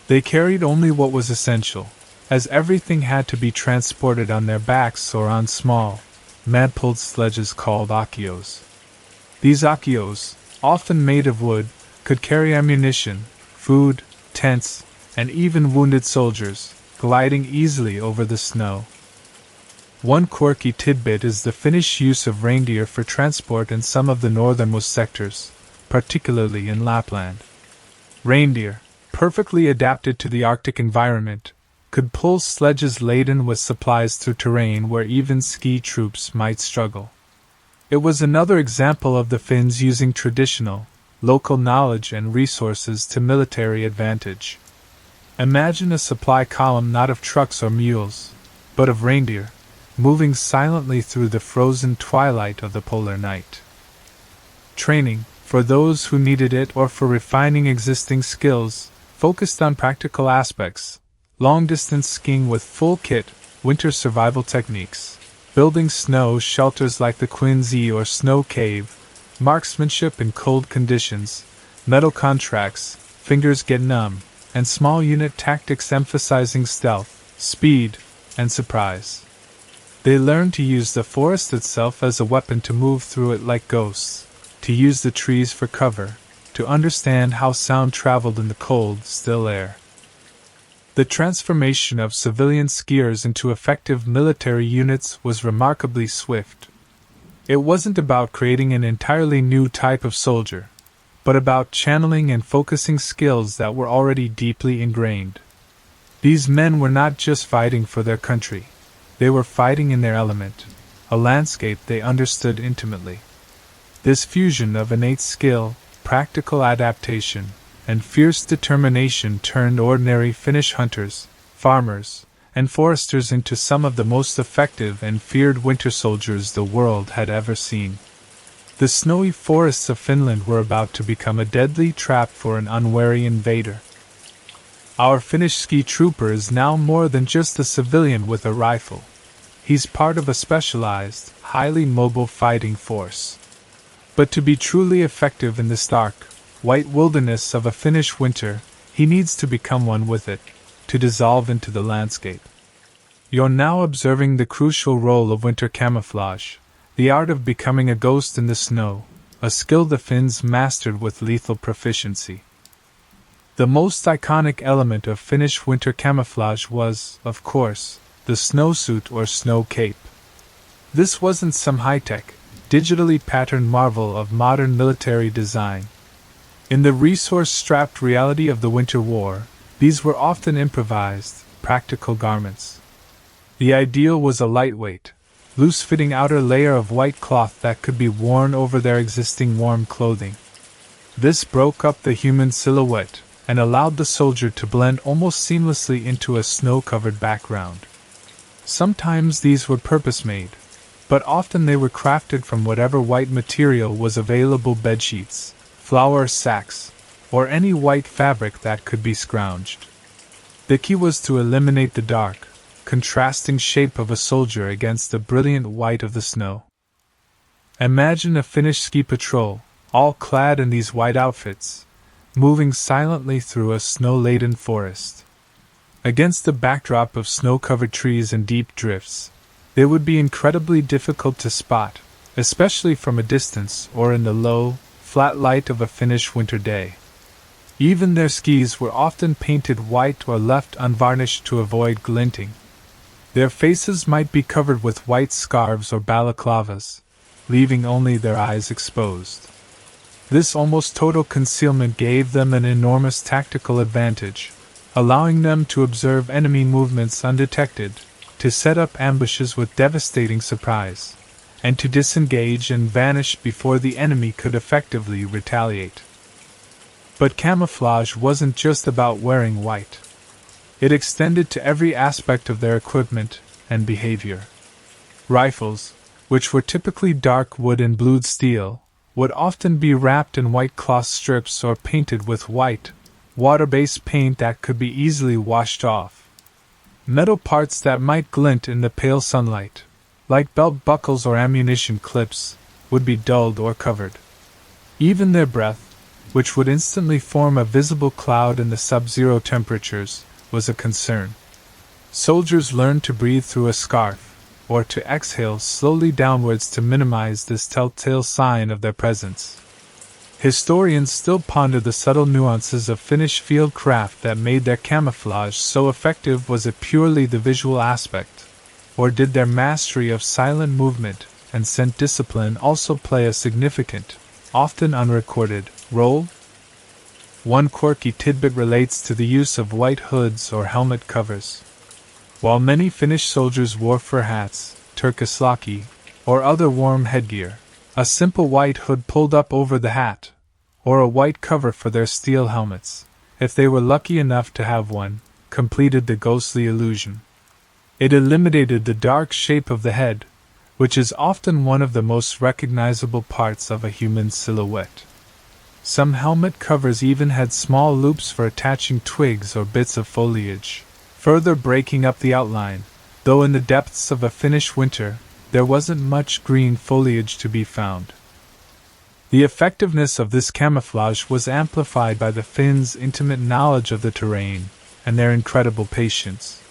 They carried only what was essential, as everything had to be transported on their backs or on small, man-pulled sledges called akios. These akios, often made of wood, could carry ammunition, food, tents, and even wounded soldiers, gliding easily over the snow. One quirky tidbit is the Finnish use of reindeer for transport in some of the northernmost sectors, particularly in Lapland. Reindeer, perfectly adapted to the Arctic environment, could pull sledges laden with supplies through terrain where even ski troops might struggle. It was another example of the Finns using traditional, local knowledge and resources to military advantage. Imagine a supply column not of trucks or mules, but of reindeer, moving silently through the frozen twilight of the polar night. Training, for those who needed it or for refining existing skills, focused on practical aspects: long-distance skiing with full kit, winter survival techniques, building snow shelters like the Quincy or Snow Cave, marksmanship in cold conditions, metal contracts, fingers get numb, and small unit tactics emphasizing stealth, speed, and surprise. They learned to use the forest itself as a weapon, to move through it like ghosts, to use the trees for cover, to understand how sound traveled in the cold, still air. The transformation of civilian skiers into effective military units was remarkably swift. It wasn't about creating an entirely new type of soldier, but about channeling and focusing skills that were already deeply ingrained. These men were not just fighting for their country. They were fighting in their element, a landscape they understood intimately. This fusion of innate skill, practical adaptation, and fierce determination turned ordinary Finnish hunters, farmers, and foresters into some of the most effective and feared winter soldiers the world had ever seen. The snowy forests of Finland were about to become a deadly trap for an unwary invader. Our Finnish ski trooper is now more than just a civilian with a rifle. He's part of a specialized, highly mobile fighting force. But to be truly effective in the stark, white wilderness of a Finnish winter, he needs to become one with it, to dissolve into the landscape. You're now observing the crucial role of winter camouflage, the art of becoming a ghost in the snow, a skill the Finns mastered with lethal proficiency. The most iconic element of Finnish winter camouflage was, of course, the snowsuit or snow cape. This wasn't some high-tech, digitally patterned marvel of modern military design. In the resource-strapped reality of the Winter War, these were often improvised, practical garments. The ideal was a lightweight, loose-fitting outer layer of white cloth that could be worn over their existing warm clothing. This broke up the human silhouette and allowed the soldier to blend almost seamlessly into a snow-covered background. Sometimes these were purpose-made, but often they were crafted from whatever white material was available: bedsheets, flour sacks, or any white fabric that could be scrounged. The key was to eliminate the dark, contrasting shape of a soldier against the brilliant white of the snow. Imagine a Finnish ski patrol, all clad in these white outfits, moving silently through a snow-laden forest. Against the backdrop of snow-covered trees and deep drifts, They would be incredibly difficult to spot, especially from a distance or in the low, flat light of a Finnish winter day. Even their skis were often painted white or left unvarnished to avoid glinting. Their faces might be covered with white scarves or balaclavas, leaving only their eyes exposed. This almost total concealment gave them an enormous tactical advantage, allowing them to observe enemy movements undetected, to set up ambushes with devastating surprise, and to disengage and vanish before the enemy could effectively retaliate. But camouflage wasn't just about wearing white. It extended to every aspect of their equipment and behavior. Rifles, which were typically dark wood and blued steel, would often be wrapped in white cloth strips or painted with white, water-based paint that could be easily washed off. Metal parts that might glint in the pale sunlight, like belt buckles or ammunition clips, would be dulled or covered. Even their breath, which would instantly form a visible cloud in the sub-zero temperatures, was a concern. Soldiers learned to breathe through a scarf, or to exhale slowly downwards to minimize this telltale sign of their presence. Historians still ponder the subtle nuances of Finnish field craft that made their camouflage so effective. Was it purely the visual aspect, or did their mastery of silent movement and scent discipline also play a significant, often unrecorded, role? One quirky tidbit relates to the use of white hoods or helmet covers. While many Finnish soldiers wore fur hats, turkislaki, or other warm headgear, a simple white hood pulled up over the hat, or a white cover for their steel helmets, if they were lucky enough to have one, completed the ghostly illusion. It eliminated the dark shape of the head, which is often one of the most recognizable parts of a human silhouette. Some helmet covers even had small loops for attaching twigs or bits of foliage, further breaking up the outline, though in the depths of a Finnish winter, there wasn't much green foliage to be found. The effectiveness of this camouflage was amplified by the Finns' intimate knowledge of the terrain and their incredible patience.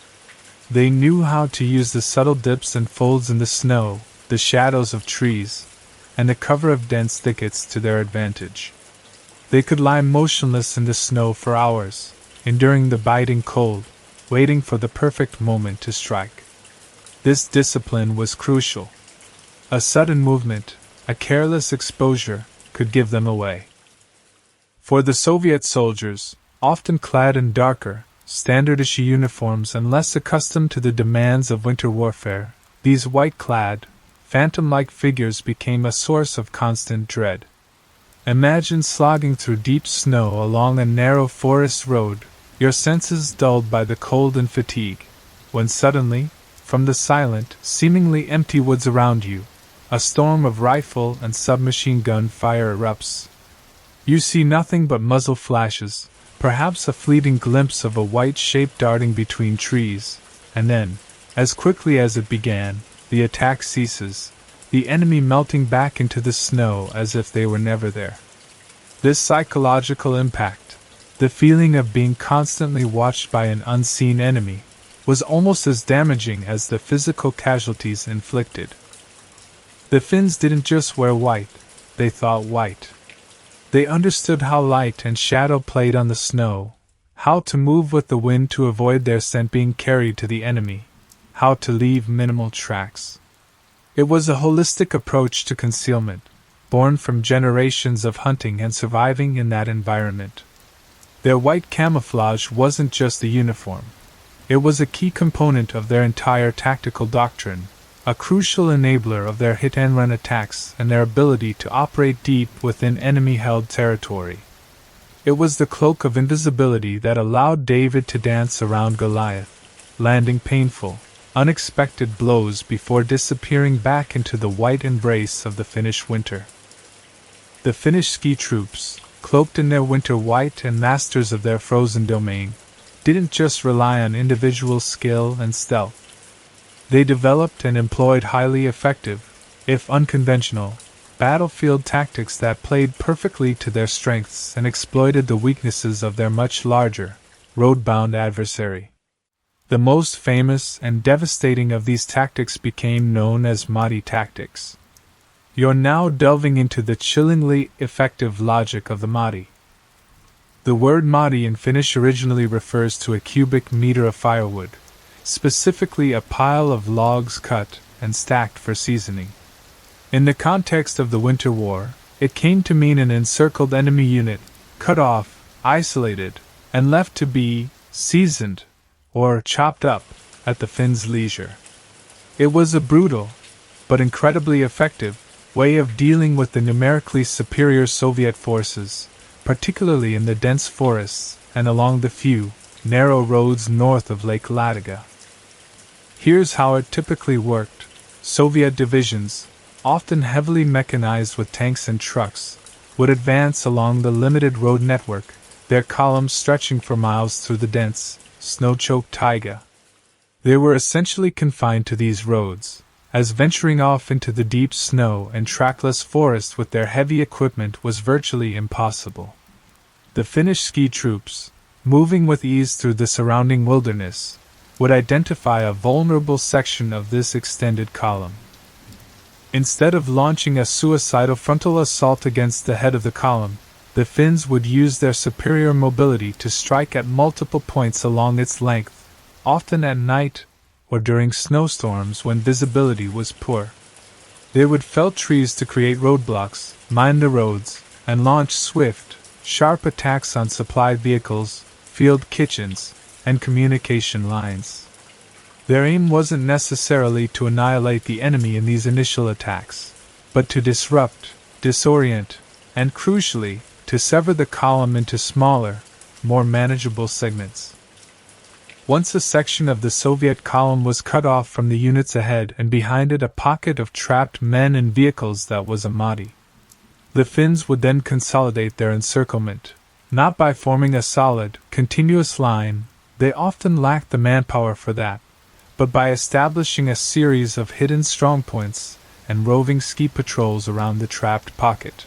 They knew how to use the subtle dips and folds in the snow, the shadows of trees, and the cover of dense thickets to their advantage. They could lie motionless in the snow for hours, enduring the biting cold, waiting for the perfect moment to strike. This discipline was crucial. A sudden movement, a careless exposure, could give them away. For the Soviet soldiers, often clad in darker, standard-issue uniforms and less accustomed to the demands of winter warfare, these white-clad, phantom-like figures became a source of constant dread. Imagine slogging through deep snow along a narrow forest road, your senses dulled by the cold and fatigue, when suddenly, from the silent, seemingly empty woods around you, a storm of rifle and submachine gun fire erupts. You see nothing but muzzle flashes, perhaps a fleeting glimpse of a white shape darting between trees, and then, as quickly as it began, the attack ceases, the enemy melting back into the snow as if they were never there. This psychological impact, the feeling of being constantly watched by an unseen enemy, was almost as damaging as the physical casualties inflicted. The Finns didn't just wear white, they thought white. They understood how light and shadow played on the snow, how to move with the wind to avoid their scent being carried to the enemy, how to leave minimal tracks. It was a holistic approach to concealment, born from generations of hunting and surviving in that environment. Their white camouflage wasn't just a uniform. It was a key component of their entire tactical doctrine, a crucial enabler of their hit-and-run attacks and their ability to operate deep within enemy-held territory. It was the cloak of invisibility that allowed David to dance around Goliath, landing painful, unexpected blows before disappearing back into the white embrace of the Finnish winter. The Finnish ski troops, cloaked in their winter white and masters of their frozen domain, didn't just rely on individual skill and stealth. They developed and employed highly effective, if unconventional, battlefield tactics that played perfectly to their strengths and exploited the weaknesses of their much larger, road-bound adversary. The most famous and devastating of these tactics became known as Mahdi tactics. You're now delving into the chillingly effective logic of the Mahdi. The word Mahdi in Finnish originally refers to a cubic meter of firewood, specifically a pile of logs cut and stacked for seasoning. In the context of the Winter War, it came to mean an encircled enemy unit, cut off, isolated, and left to be seasoned, or chopped up, at the Finns' leisure. It was a brutal, but incredibly effective, way of dealing with the numerically superior Soviet forces, particularly in the dense forests and along the few, narrow roads north of Lake Ladoga. Here's how it typically worked. Soviet divisions, often heavily mechanized with tanks and trucks, would advance along the limited road network, their columns stretching for miles through the dense, snow-choked taiga. They were essentially confined to these roads, as venturing off into the deep snow and trackless forest with their heavy equipment was virtually impossible. The Finnish ski troops, moving with ease through the surrounding wilderness, would identify a vulnerable section of this extended column. Instead of launching a suicidal frontal assault against the head of the column, the Finns would use their superior mobility to strike at multiple points along its length, often at night or during snowstorms when visibility was poor. They would fell trees to create roadblocks, mine the roads, and launch swift, sharp attacks on supply vehicles, field kitchens, and communication lines. Their aim wasn't necessarily to annihilate the enemy in these initial attacks, but to disrupt, disorient, and crucially, to sever the column into smaller, more manageable segments. Once a section of the Soviet column was cut off from the units ahead and behind it a pocket of trapped men and vehicles that was a Mahdi. The Finns would then consolidate their encirclement, not by forming a solid, continuous line, they often lacked the manpower for that, but by establishing a series of hidden strongpoints and roving ski patrols around the trapped pocket.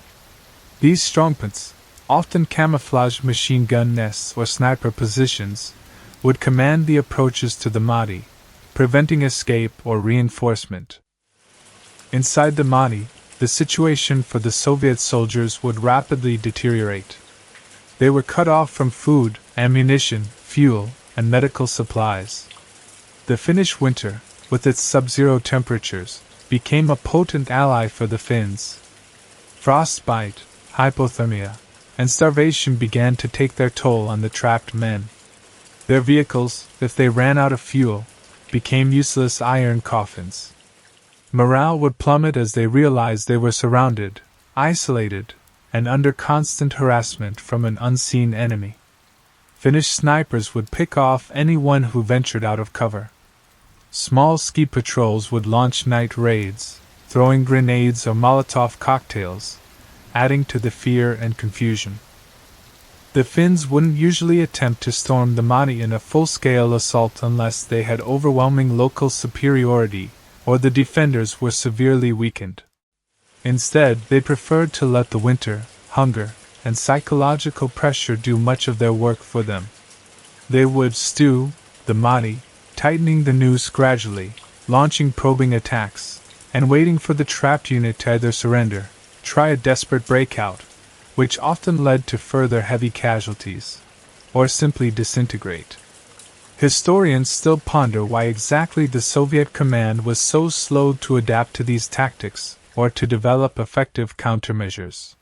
These strongpoints, often camouflaged machine gun nests or sniper positions, would command the approaches to the Mahdi, preventing escape or reinforcement. Inside the Mahdi, the situation for the Soviet soldiers would rapidly deteriorate. They were cut off from food, ammunition, fuel, and medical supplies. The Finnish winter, with its sub-zero temperatures, became a potent ally for the Finns. Frostbite, hypothermia, and starvation began to take their toll on the trapped men. Their vehicles, if they ran out of fuel, became useless iron coffins. Morale would plummet as they realized they were surrounded, isolated, and under constant harassment from an unseen enemy. Finnish snipers would pick off anyone who ventured out of cover. Small ski patrols would launch night raids, throwing grenades or Molotov cocktails, adding to the fear and confusion. The Finns wouldn't usually attempt to storm the Mahdi in a full-scale assault unless they had overwhelming local superiority or the defenders were severely weakened. Instead, they preferred to let the winter, hunger, and psychological pressure do much of their work for them. They would stew the Mahdi, tightening the noose gradually, launching probing attacks, and waiting for the trapped unit to either surrender, try a desperate breakout, which often led to further heavy casualties, or simply disintegrate. Historians still ponder why exactly the Soviet command was so slow to adapt to these tactics, or to develop effective countermeasures.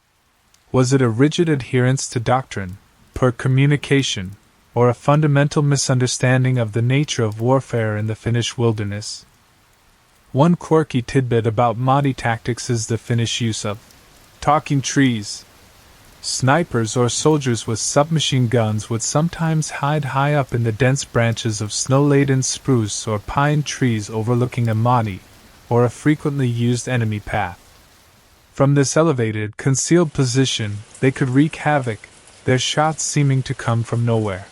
Was it a rigid adherence to doctrine, poor communication, or a fundamental misunderstanding of the nature of warfare in the Finnish wilderness? One quirky tidbit about Mahdi tactics is the Finnish use of talking trees. Snipers or soldiers with submachine guns would sometimes hide high up in the dense branches of snow-laden spruce or pine trees overlooking a Mahdi, or a frequently used enemy path. From this elevated, concealed position, they could wreak havoc, their shots seeming to come from nowhere.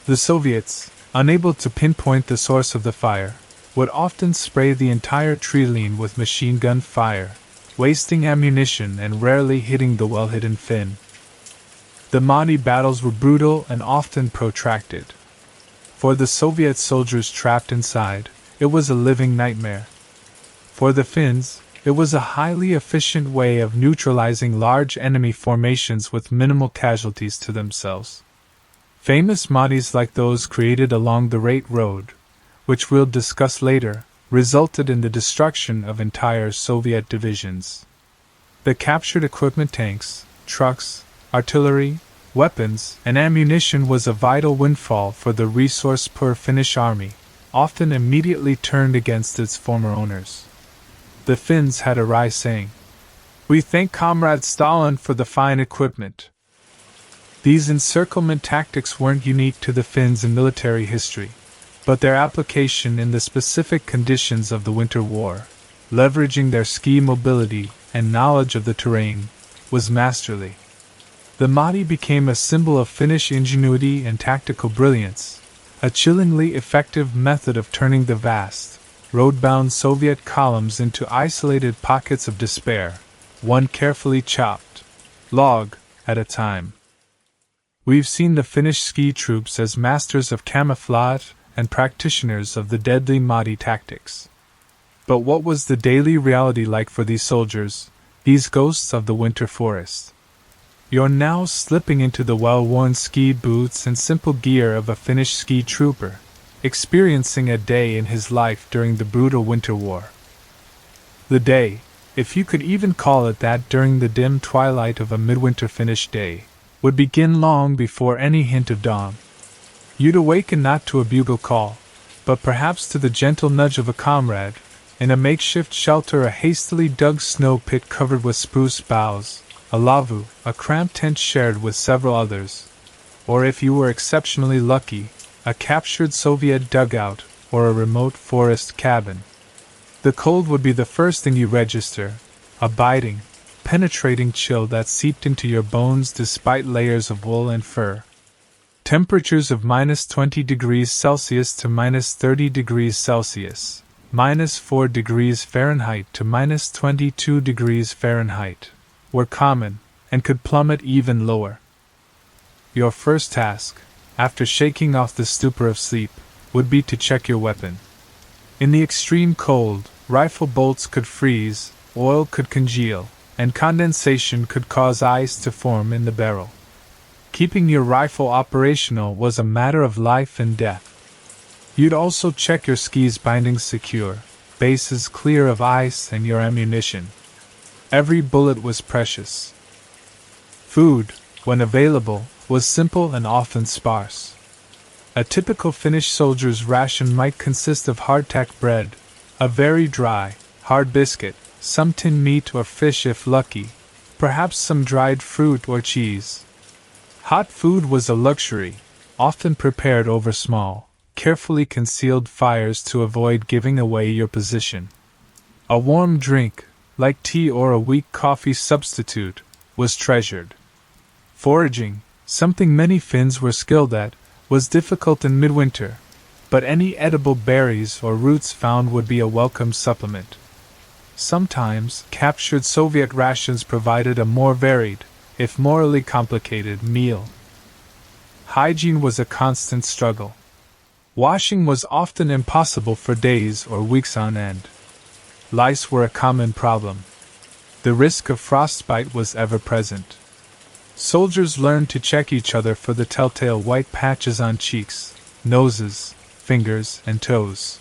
The Soviets, unable to pinpoint the source of the fire, would often spray the entire tree line with machine gun fire, wasting ammunition and rarely hitting the well-hidden Finn. The Mahdi battles were brutal and often protracted. For the Soviet soldiers trapped inside, it was a living nightmare. For the Finns, it was a highly efficient way of neutralizing large enemy formations with minimal casualties to themselves. Famous Mahdi's like those created along the Rate Road, which we'll discuss later, resulted in the destruction of entire Soviet divisions. The captured equipment, tanks, trucks, artillery, weapons, and ammunition was a vital windfall for the resource-poor Finnish army, often immediately turned against its former owners. The Finns had a wry saying, "We thank Comrade Stalin for the fine equipment." These encirclement tactics weren't unique to the Finns in military history, but their application in the specific conditions of the Winter War, leveraging their ski mobility and knowledge of the terrain, was masterly. The Mahdi became a symbol of Finnish ingenuity and tactical brilliance, a chillingly effective method of turning the vast, road-bound Soviet columns into isolated pockets of despair, one carefully chopped log at a time. We've seen the Finnish ski troops as masters of camouflage and practitioners of the deadly Mahdi tactics. But what was the daily reality like for these soldiers, these ghosts of the winter forest? You're now slipping into the well-worn ski boots and simple gear of a Finnish ski trooper, experiencing a day in his life during the brutal Winter War. The day, if you could even call it that during the dim twilight of a midwinter Finnish day, would begin long before any hint of dawn. You'd awaken not to a bugle call, but perhaps to the gentle nudge of a comrade, in a makeshift shelter, a hastily dug snow pit covered with spruce boughs, a lavu, a cramped tent shared with several others, or if you were exceptionally lucky, a captured Soviet dugout or a remote forest cabin. The cold would be the first thing you register, a biting, penetrating chill that seeped into your bones despite layers of wool and fur. Temperatures of -20 degrees Celsius to -30 degrees Celsius, -4 degrees Fahrenheit to -22 degrees Fahrenheit, were common, and could plummet even lower. Your first task, after shaking off the stupor of sleep, would be to check your weapon. In the extreme cold, rifle bolts could freeze, oil could congeal, and condensation could cause ice to form in the barrel. Keeping your rifle operational was a matter of life and death. You'd also check your skis' bindings secure, bases clear of ice, and your ammunition. Every bullet was precious. Food, when available, was simple and often sparse. A typical Finnish soldier's ration might consist of hardtack bread, a very dry, hard biscuit, some tinned meat or fish if lucky, perhaps some dried fruit or cheese. Hot food was a luxury, often prepared over small, carefully concealed fires to avoid giving away your position. A warm drink, like tea or a weak coffee substitute, was treasured. Foraging, something many Finns were skilled at, was difficult in midwinter, but any edible berries or roots found would be a welcome supplement. Sometimes, captured Soviet rations provided a more varied, if morally complicated, meal. Hygiene was a constant struggle. Washing was often impossible for days or weeks on end. Lice were a common problem. The risk of frostbite was ever present. Soldiers learned to check each other for the telltale white patches on cheeks, noses, fingers, and toes.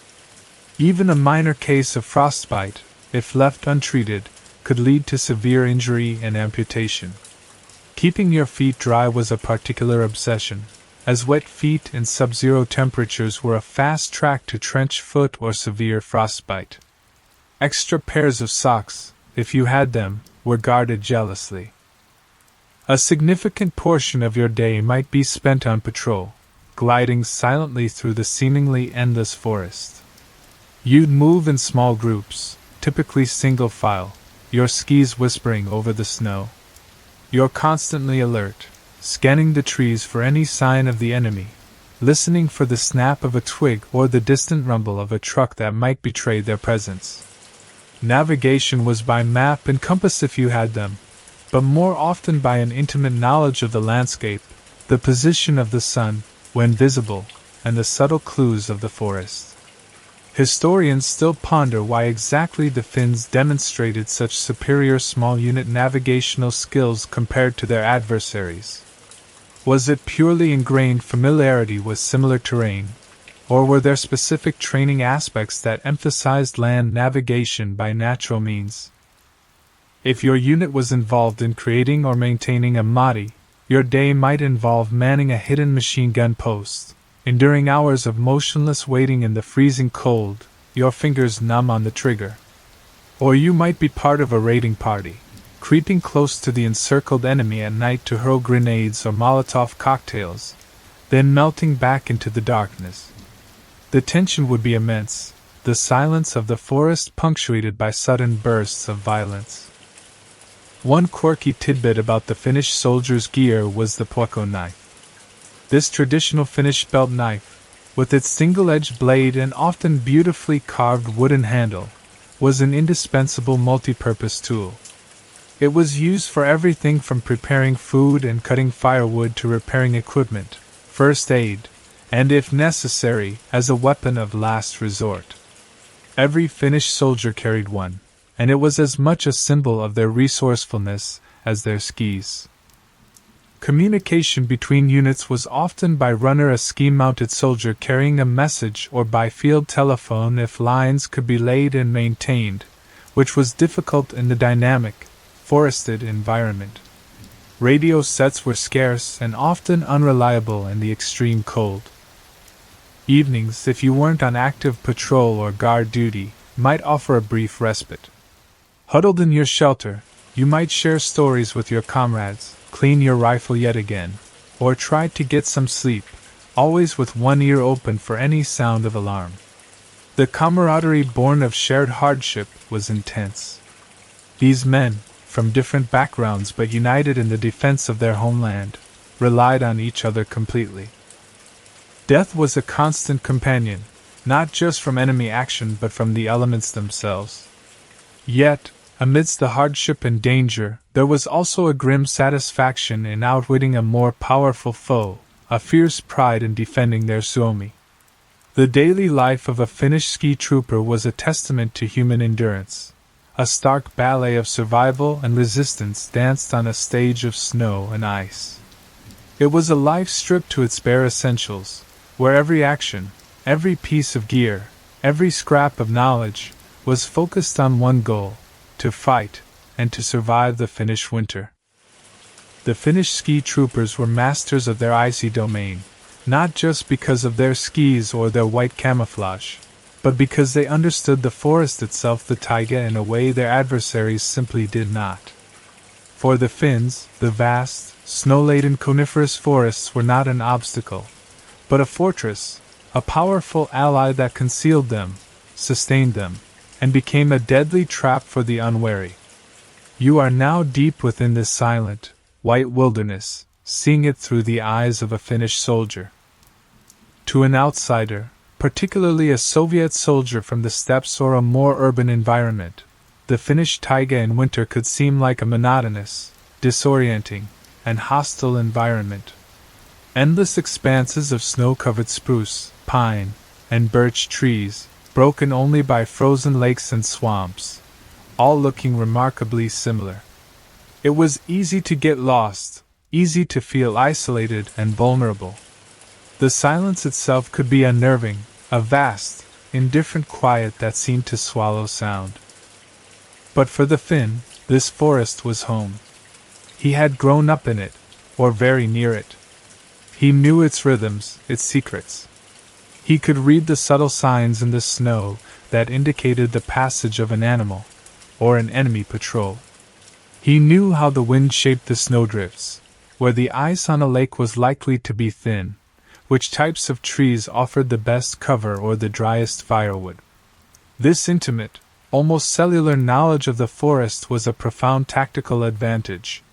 Even a minor case of frostbite, if left untreated, could lead to severe injury and amputation. Keeping your feet dry was a particular obsession, as wet feet in sub-zero temperatures were a fast track to trench foot or severe frostbite. Extra pairs of socks, if you had them, were guarded jealously. A significant portion of your day might be spent on patrol, gliding silently through the seemingly endless forest. You'd move in small groups, typically single file, your skis whispering over the snow. You're constantly alert, scanning the trees for any sign of the enemy, listening for the snap of a twig or the distant rumble of a truck that might betray their presence. Navigation was by map and compass if you had them, but more often by an intimate knowledge of the landscape, the position of the sun, when visible, and the subtle clues of the forest. Historians still ponder why exactly the Finns demonstrated such superior small unit navigational skills compared to their adversaries. Was it purely ingrained familiarity with similar terrain, or were there specific training aspects that emphasized land navigation by natural means? If your unit was involved in creating or maintaining a Mahdi, your day might involve manning a hidden machine gun post, enduring hours of motionless waiting in the freezing cold, your fingers numb on the trigger. Or you might be part of a raiding party, creeping close to the encircled enemy at night to hurl grenades or Molotov cocktails, then melting back into the darkness. The tension would be immense, the silence of the forest punctuated by sudden bursts of violence. One quirky tidbit about the Finnish soldiers' gear was the puukko knife. This traditional Finnish belt knife, with its single-edged blade and often beautifully carved wooden handle, was an indispensable multi-purpose tool. It was used for everything from preparing food and cutting firewood to repairing equipment, first aid, and if necessary, as a weapon of last resort. Every Finnish soldier carried one, and it was as much a symbol of their resourcefulness as their skis. Communication between units was often by runner, a ski-mounted soldier carrying a message, or by field telephone if lines could be laid and maintained, which was difficult in the dynamic, forested environment. Radio sets were scarce and often unreliable in the extreme cold. Evenings, if you weren't on active patrol or guard duty, might offer a brief respite. Huddled in your shelter, you might share stories with your comrades, clean your rifle yet again, or try to get some sleep, always with one ear open for any sound of alarm. The camaraderie born of shared hardship was intense. These men, from different backgrounds but united in the defense of their homeland, relied on each other completely. Death was a constant companion, not just from enemy action but from the elements themselves. Yet, amidst the hardship and danger, there was also a grim satisfaction in outwitting a more powerful foe, a fierce pride in defending their Suomi. The daily life of a Finnish ski trooper was a testament to human endurance. A stark ballet of survival and resistance danced on a stage of snow and ice. It was a life stripped to its bare essentials, where every action, every piece of gear, every scrap of knowledge, was focused on one goal: to fight, and to survive the Finnish winter. The Finnish ski troopers were masters of their icy domain, not just because of their skis or their white camouflage, but because they understood the forest itself, the taiga, in a way their adversaries simply did not. For the Finns, the vast, snow-laden coniferous forests were not an obstacle, but a fortress, a powerful ally that concealed them, sustained them, and became a deadly trap for the unwary. You are now deep within this silent, white wilderness, seeing it through the eyes of a Finnish soldier. To an outsider, particularly a Soviet soldier from the steppes or a more urban environment, the Finnish taiga in winter could seem like a monotonous, disorienting, and hostile environment. Endless expanses of snow-covered spruce, pine, and birch trees, broken only by frozen lakes and swamps, all looking remarkably similar. It was easy to get lost, easy to feel isolated and vulnerable. The silence itself could be unnerving, a vast, indifferent quiet that seemed to swallow sound. But for the Finn, this forest was home. He had grown up in it, or very near it. He knew its rhythms, its secrets. He could read the subtle signs in the snow that indicated the passage of an animal, or an enemy patrol. He knew how the wind shaped the snowdrifts, where the ice on a lake was likely to be thin, which types of trees offered the best cover or the driest firewood. This intimate, almost cellular knowledge of the forest was a profound tactical advantage.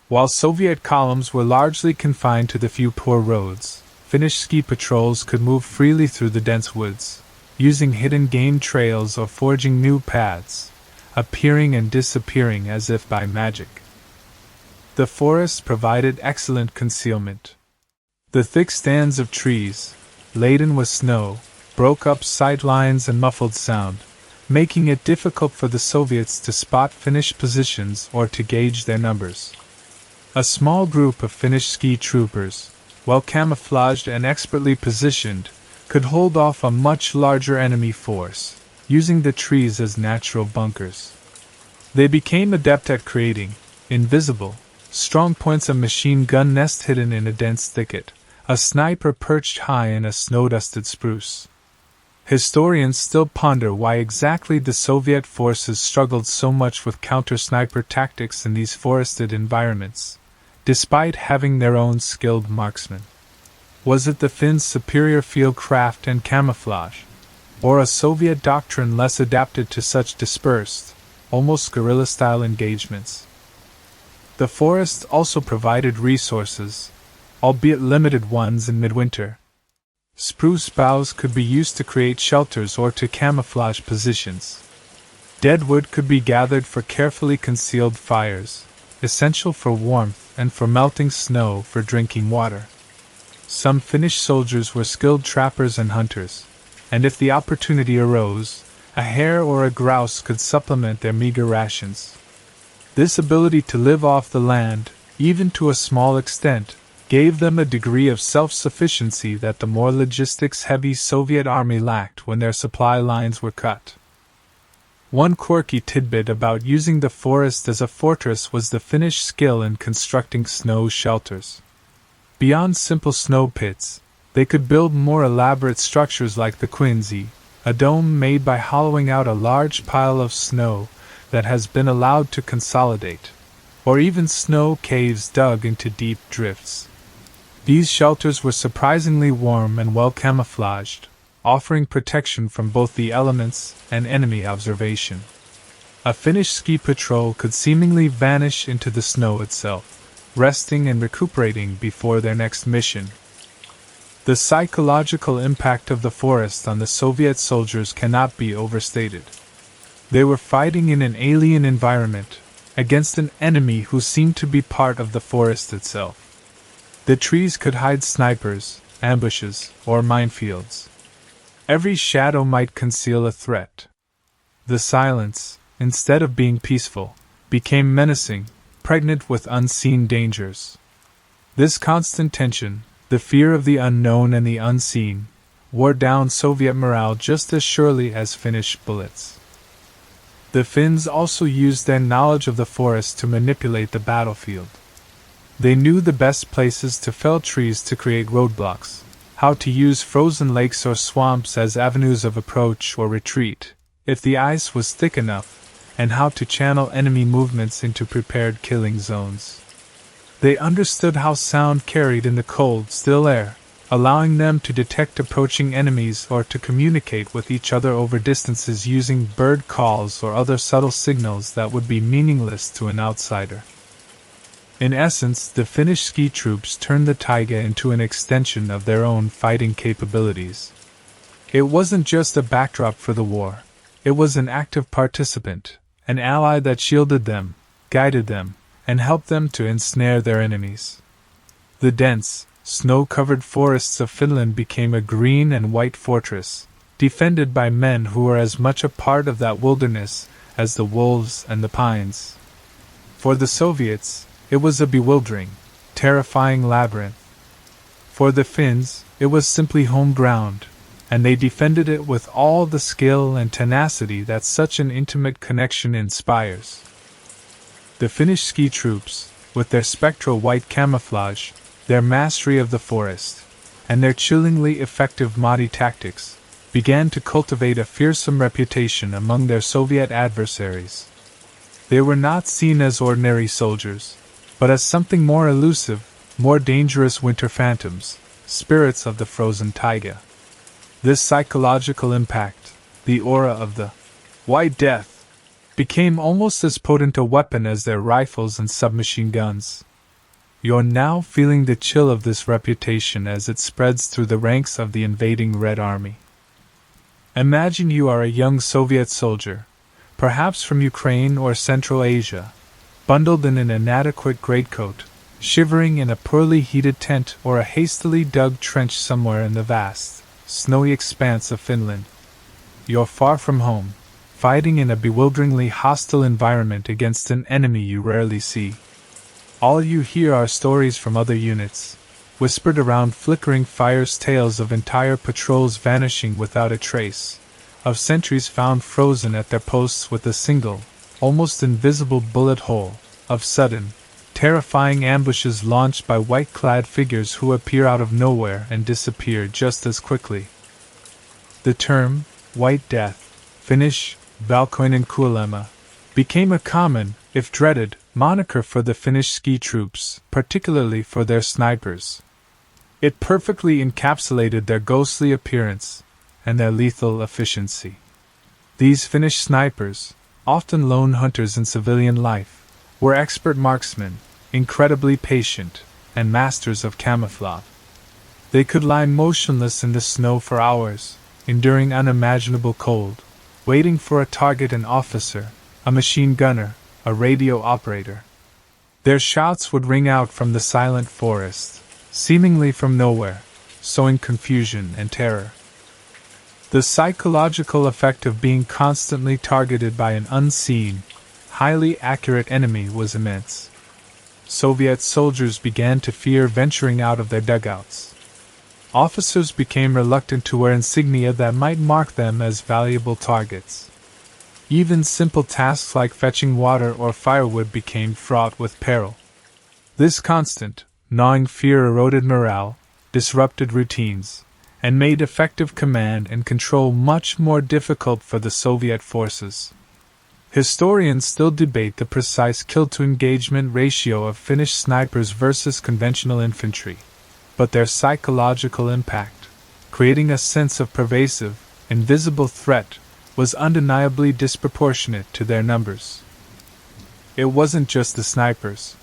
While Soviet columns were largely confined to the few poor roads, Finnish ski patrols could move freely through the dense woods, using hidden game trails or forging new paths, appearing and disappearing as if by magic. The forest provided excellent concealment. The thick stands of trees, laden with snow, broke up sight lines and muffled sound, making it difficult for the Soviets to spot Finnish positions or to gauge their numbers. A small group of Finnish ski troopers, well camouflaged and expertly positioned, could hold off a much larger enemy force, using the trees as natural bunkers. They became adept at creating invisible, strong points, a machine gun nest hidden in a dense thicket, a sniper perched high in a snow-dusted spruce. Historians still ponder why exactly the Soviet forces struggled so much with counter-sniper tactics in these forested environments, despite having their own skilled marksmen. Was it the Finns' superior field craft and camouflage, or a Soviet doctrine less adapted to such dispersed, almost guerrilla-style engagements? The forest also provided resources, albeit limited ones in midwinter. Spruce boughs could be used to create shelters or to camouflage positions. Dead wood could be gathered for carefully concealed fires, essential for warmth and for melting snow for drinking water. Some Finnish soldiers were skilled trappers and hunters, and if the opportunity arose, a hare or a grouse could supplement their meager rations. This ability to live off the land, even to a small extent, gave them a degree of self-sufficiency that the more logistics-heavy Soviet army lacked when their supply lines were cut. One quirky tidbit about using the forest as a fortress was the Finnish skill in constructing snow shelters. Beyond simple snow pits, they could build more elaborate structures like the quinzhee, a dome made by hollowing out a large pile of snow that has been allowed to consolidate, or even snow caves dug into deep drifts. These shelters were surprisingly warm and well camouflaged, offering protection from both the elements and enemy observation. A Finnish ski patrol could seemingly vanish into the snow itself, resting and recuperating before their next mission. The psychological impact of the forest on the Soviet soldiers cannot be overstated. They were fighting in an alien environment, against an enemy who seemed to be part of the forest itself. The trees could hide snipers, ambushes, or minefields. Every shadow might conceal a threat. The silence, instead of being peaceful, became menacing, pregnant with unseen dangers. This constant tension, the fear of the unknown and the unseen, wore down Soviet morale just as surely as Finnish bullets. The Finns also used their knowledge of the forest to manipulate the battlefield. They knew the best places to fell trees to create roadblocks, how to use frozen lakes or swamps as avenues of approach or retreat, if the ice was thick enough, and how to channel enemy movements into prepared killing zones. They understood how sound carried in the cold, still air, allowing them to detect approaching enemies or to communicate with each other over distances using bird calls or other subtle signals that would be meaningless to an outsider. In essence, the Finnish ski troops turned the taiga into an extension of their own fighting capabilities. It wasn't just a backdrop for the war, it was an active participant, an ally that shielded them, guided them, and helped them to ensnare their enemies. The dense, snow-covered forests of Finland became a green and white fortress, defended by men who were as much a part of that wilderness as the wolves and the pines. For the Soviets, it was a bewildering, terrifying labyrinth. For the Finns, it was simply home ground, and they defended it with all the skill and tenacity that such an intimate connection inspires. The Finnish ski troops, with their spectral white camouflage, their mastery of the forest, and their chillingly effective Mahdi tactics, began to cultivate a fearsome reputation among their Soviet adversaries. They were not seen as ordinary soldiers, but as something more elusive, more dangerous winter phantoms, spirits of the frozen taiga. This psychological impact, the aura of the White Death, became almost as potent a weapon as their rifles and submachine guns. You're now feeling the chill of this reputation as it spreads through the ranks of the invading Red Army. Imagine you are a young Soviet soldier, perhaps from Ukraine or Central Asia, bundled in an inadequate greatcoat, shivering in a poorly heated tent or a hastily dug trench somewhere in the vast, snowy expanse of Finland. You're far from home, fighting in a bewilderingly hostile environment against an enemy you rarely see. All you hear are stories from other units, whispered around flickering fires, tales of entire patrols vanishing without a trace, of sentries found frozen at their posts with a single, almost invisible bullet hole, of sudden, terrifying ambushes launched by white-clad figures who appear out of nowhere and disappear just as quickly. The term, White Death, Finnish, Valkoinen kuolema, became a common, if dreaded, moniker for the Finnish ski troops, particularly for their snipers. It perfectly encapsulated their ghostly appearance and their lethal efficiency. These Finnish snipers, often lone hunters in civilian life, were expert marksmen, incredibly patient, and masters of camouflage. They could lie motionless in the snow for hours, enduring unimaginable cold, waiting for a target, an officer, a machine gunner, a radio operator. Their shouts would ring out from the silent forest, seemingly from nowhere, sowing confusion and terror. The psychological effect of being constantly targeted by an unseen, highly accurate enemy was immense. Soviet soldiers began to fear venturing out of their dugouts. Officers became reluctant to wear insignia that might mark them as valuable targets. Even simple tasks like fetching water or firewood became fraught with peril. This constant, gnawing fear eroded morale, disrupted routines, and made effective command and control much more difficult for the Soviet forces. Historians still debate the precise kill-to-engagement ratio of Finnish snipers versus conventional infantry, but their psychological impact, creating a sense of pervasive, invisible threat, was undeniably disproportionate to their numbers. It wasn't just the snipers.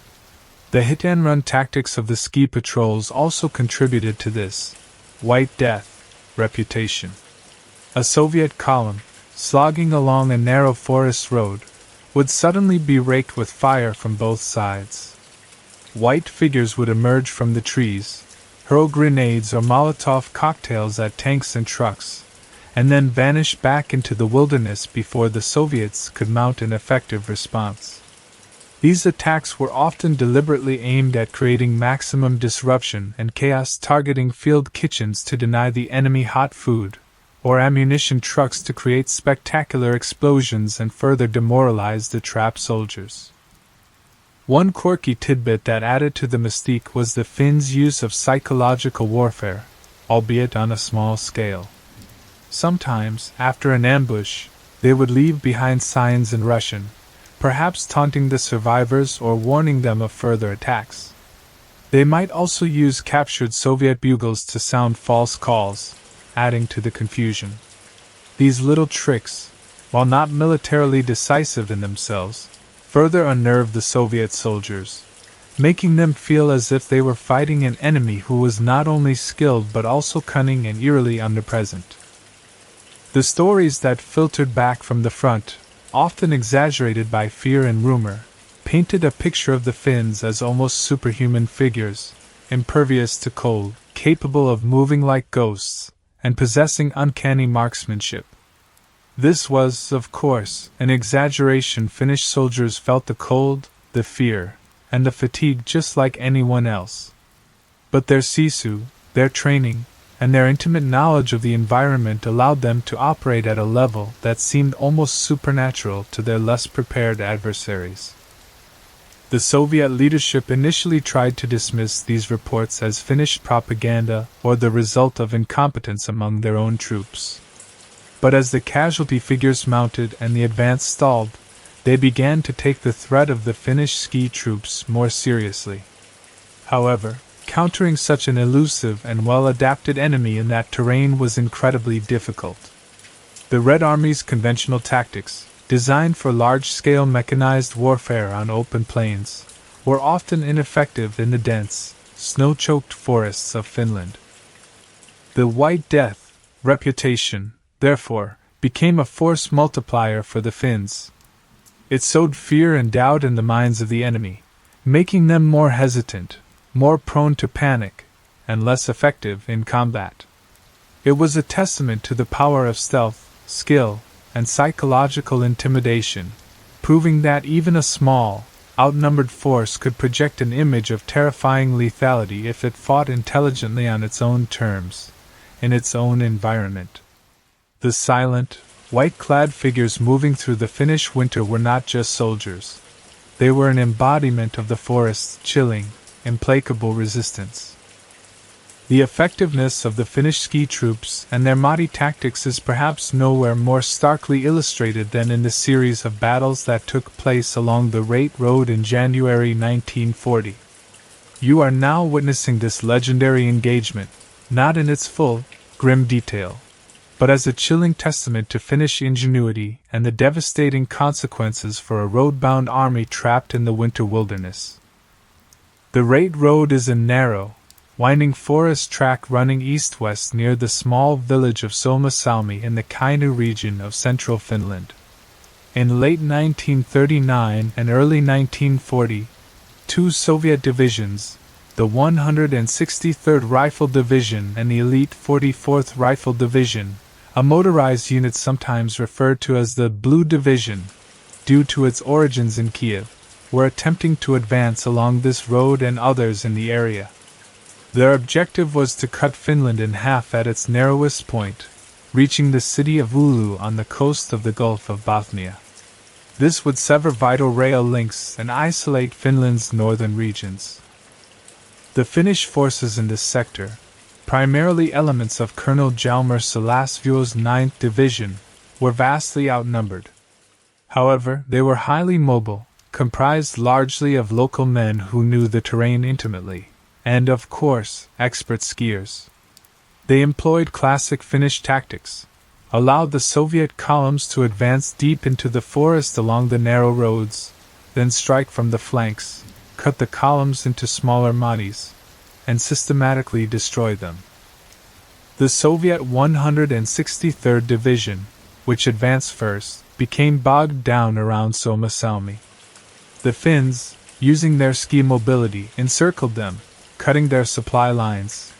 The hit-and-run tactics of the ski patrols also contributed to this White Death reputation. A Soviet column, slogging along a narrow forest road, would suddenly be raked with fire from both sides. White figures would emerge from the trees, hurl grenades or Molotov cocktails at tanks and trucks, and then vanish back into the wilderness before the Soviets could mount an effective response. These attacks were often deliberately aimed at creating maximum disruption and chaos, targeting field kitchens to deny the enemy hot food, or ammunition trucks to create spectacular explosions and further demoralize the trapped soldiers. One quirky tidbit that added to the mystique was the Finns' use of psychological warfare, albeit on a small scale. Sometimes, after an ambush, they would leave behind signs in Russian, perhaps taunting the survivors or warning them of further attacks. They might also use captured Soviet bugles to sound false calls, adding to the confusion. These little tricks, while not militarily decisive in themselves, further unnerved the Soviet soldiers, making them feel as if they were fighting an enemy who was not only skilled but also cunning and eerily omnipresent. The stories that filtered back from the front, often exaggerated by fear and rumor, painted a picture of the Finns as almost superhuman figures, impervious to cold, capable of moving like ghosts, and possessing uncanny marksmanship. This was, of course, an exaggeration. Finnish soldiers felt the cold, the fear, and the fatigue just like anyone else. But their sisu, their training, and their intimate knowledge of the environment allowed them to operate at a level that seemed almost supernatural to their less prepared adversaries. The Soviet leadership initially tried to dismiss these reports as Finnish propaganda or the result of incompetence among their own troops. But as the casualty figures mounted and the advance stalled, they began to take the threat of the Finnish ski troops more seriously. However, countering such an elusive and well-adapted enemy in that terrain was incredibly difficult. The Red Army's conventional tactics, designed for large-scale mechanized warfare on open plains, were often ineffective in the dense, snow-choked forests of Finland. The White Death reputation, therefore, became a force multiplier for the Finns. It sowed fear and doubt in the minds of the enemy, making them more hesitant, more prone to panic, and less effective in combat. It was a testament to the power of stealth, skill, and psychological intimidation, proving that even a small, outnumbered force could project an image of terrifying lethality if it fought intelligently on its own terms, in its own environment. The silent, white-clad figures moving through the Finnish winter were not just soldiers. They were an embodiment of the forest's chilling, implacable resistance. The effectiveness of the Finnish ski troops and their mighty tactics is perhaps nowhere more starkly illustrated than in the series of battles that took place along the Rate Road in January 1940. You are now witnessing this legendary engagement, not in its full, grim detail, but as a chilling testament to Finnish ingenuity and the devastating consequences for a road-bound army trapped in the winter wilderness. The Rate Road is a narrow, winding forest track running east-west near the small village of Suomussalmi in the Kainuu region of central Finland. In late 1939 and early 1940, two Soviet divisions, the 163rd Rifle Division and the elite 44th Rifle Division, a motorized unit sometimes referred to as the Blue Division, due to its origins in Kiev, were attempting to advance along this road and others in the area. Their objective was to cut Finland in half at its narrowest point, reaching the city of Oulu on the coast of the Gulf of Bothnia. This would sever vital rail links and isolate Finland's northern regions. The Finnish forces in this sector, primarily elements of Colonel Jalmar Salasvuo's 9th Division, were vastly outnumbered. However, they were highly mobile, comprised largely of local men who knew the terrain intimately, and, of course, expert skiers. They employed classic Finnish tactics, allowed the Soviet columns to advance deep into the forest along the narrow roads, then strike from the flanks, cut the columns into smaller bodies, and systematically destroy them. The Soviet 163rd Division, which advanced first, became bogged down around Suomussalmi. The Finns, using their ski mobility, encircled them, cutting their supply lines.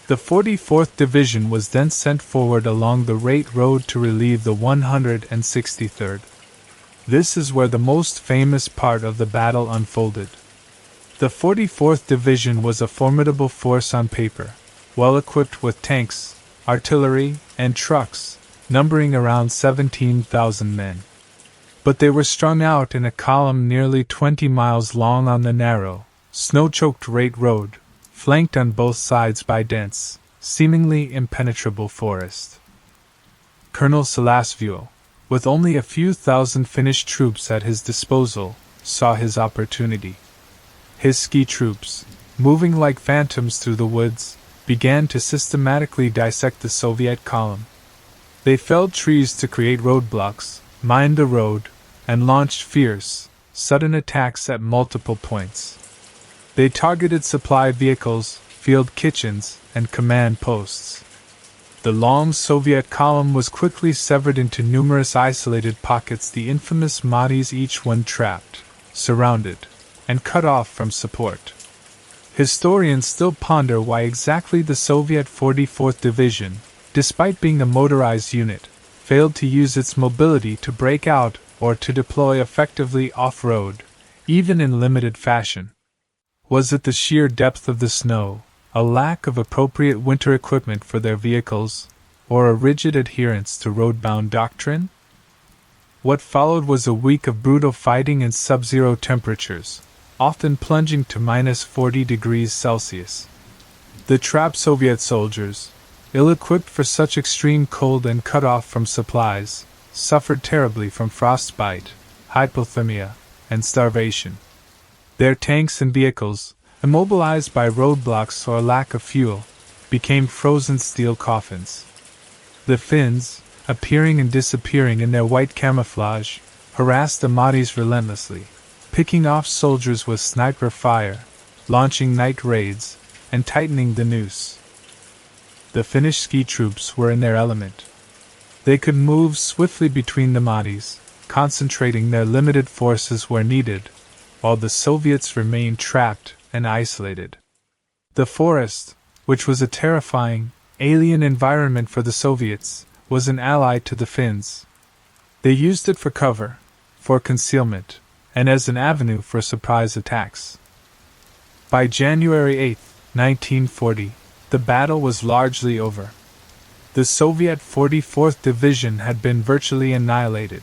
The 44th Division was then sent forward along the Rate Road to relieve the 163rd. This is where the most famous part of the battle unfolded. The 44th Division was a formidable force on paper, well equipped with tanks, artillery, and trucks, numbering around 17,000 men. But they were strung out in a column nearly 20 miles long on the narrow, snow-choked Rate Road, flanked on both sides by dense, seemingly impenetrable forest. Colonel Salasvuo, with only a few thousand Finnish troops at his disposal, saw his opportunity. His ski troops, moving like phantoms through the woods, began to systematically dissect the Soviet column. They felled trees to create roadblocks, mined the road, and launched fierce, sudden attacks at multiple points. They targeted supply vehicles, field kitchens, and command posts. The long Soviet column was quickly severed into numerous isolated pockets, the infamous Mahdi's, each one trapped, surrounded, and cut off from support. Historians still ponder why exactly the Soviet 44th Division, despite being a motorized unit, failed to use its mobility to break out or to deploy effectively off-road, even in limited fashion. Was it the sheer depth of the snow, a lack of appropriate winter equipment for their vehicles, or a rigid adherence to road-bound doctrine? What followed was a week of brutal fighting in sub-zero temperatures, often plunging to minus 40 degrees Celsius. The trapped Soviet soldiers, ill-equipped for such extreme cold and cut off from supplies, suffered terribly from frostbite, hypothermia, and starvation. Their tanks and vehicles, immobilized by roadblocks or lack of fuel, became frozen steel coffins. The Finns, appearing and disappearing in their white camouflage, harassed the Mahdi's relentlessly, picking off soldiers with sniper fire, launching night raids, and tightening the noose. The Finnish ski troops were in their element. They could move swiftly between the Mahdi's, concentrating their limited forces where needed, while the Soviets remained trapped and isolated. The forest, which was a terrifying, alien environment for the Soviets, was an ally to the Finns. They used it for cover, for concealment, and as an avenue for surprise attacks. By January 8, 1940, the battle was largely over. The Soviet 44th Division had been virtually annihilated.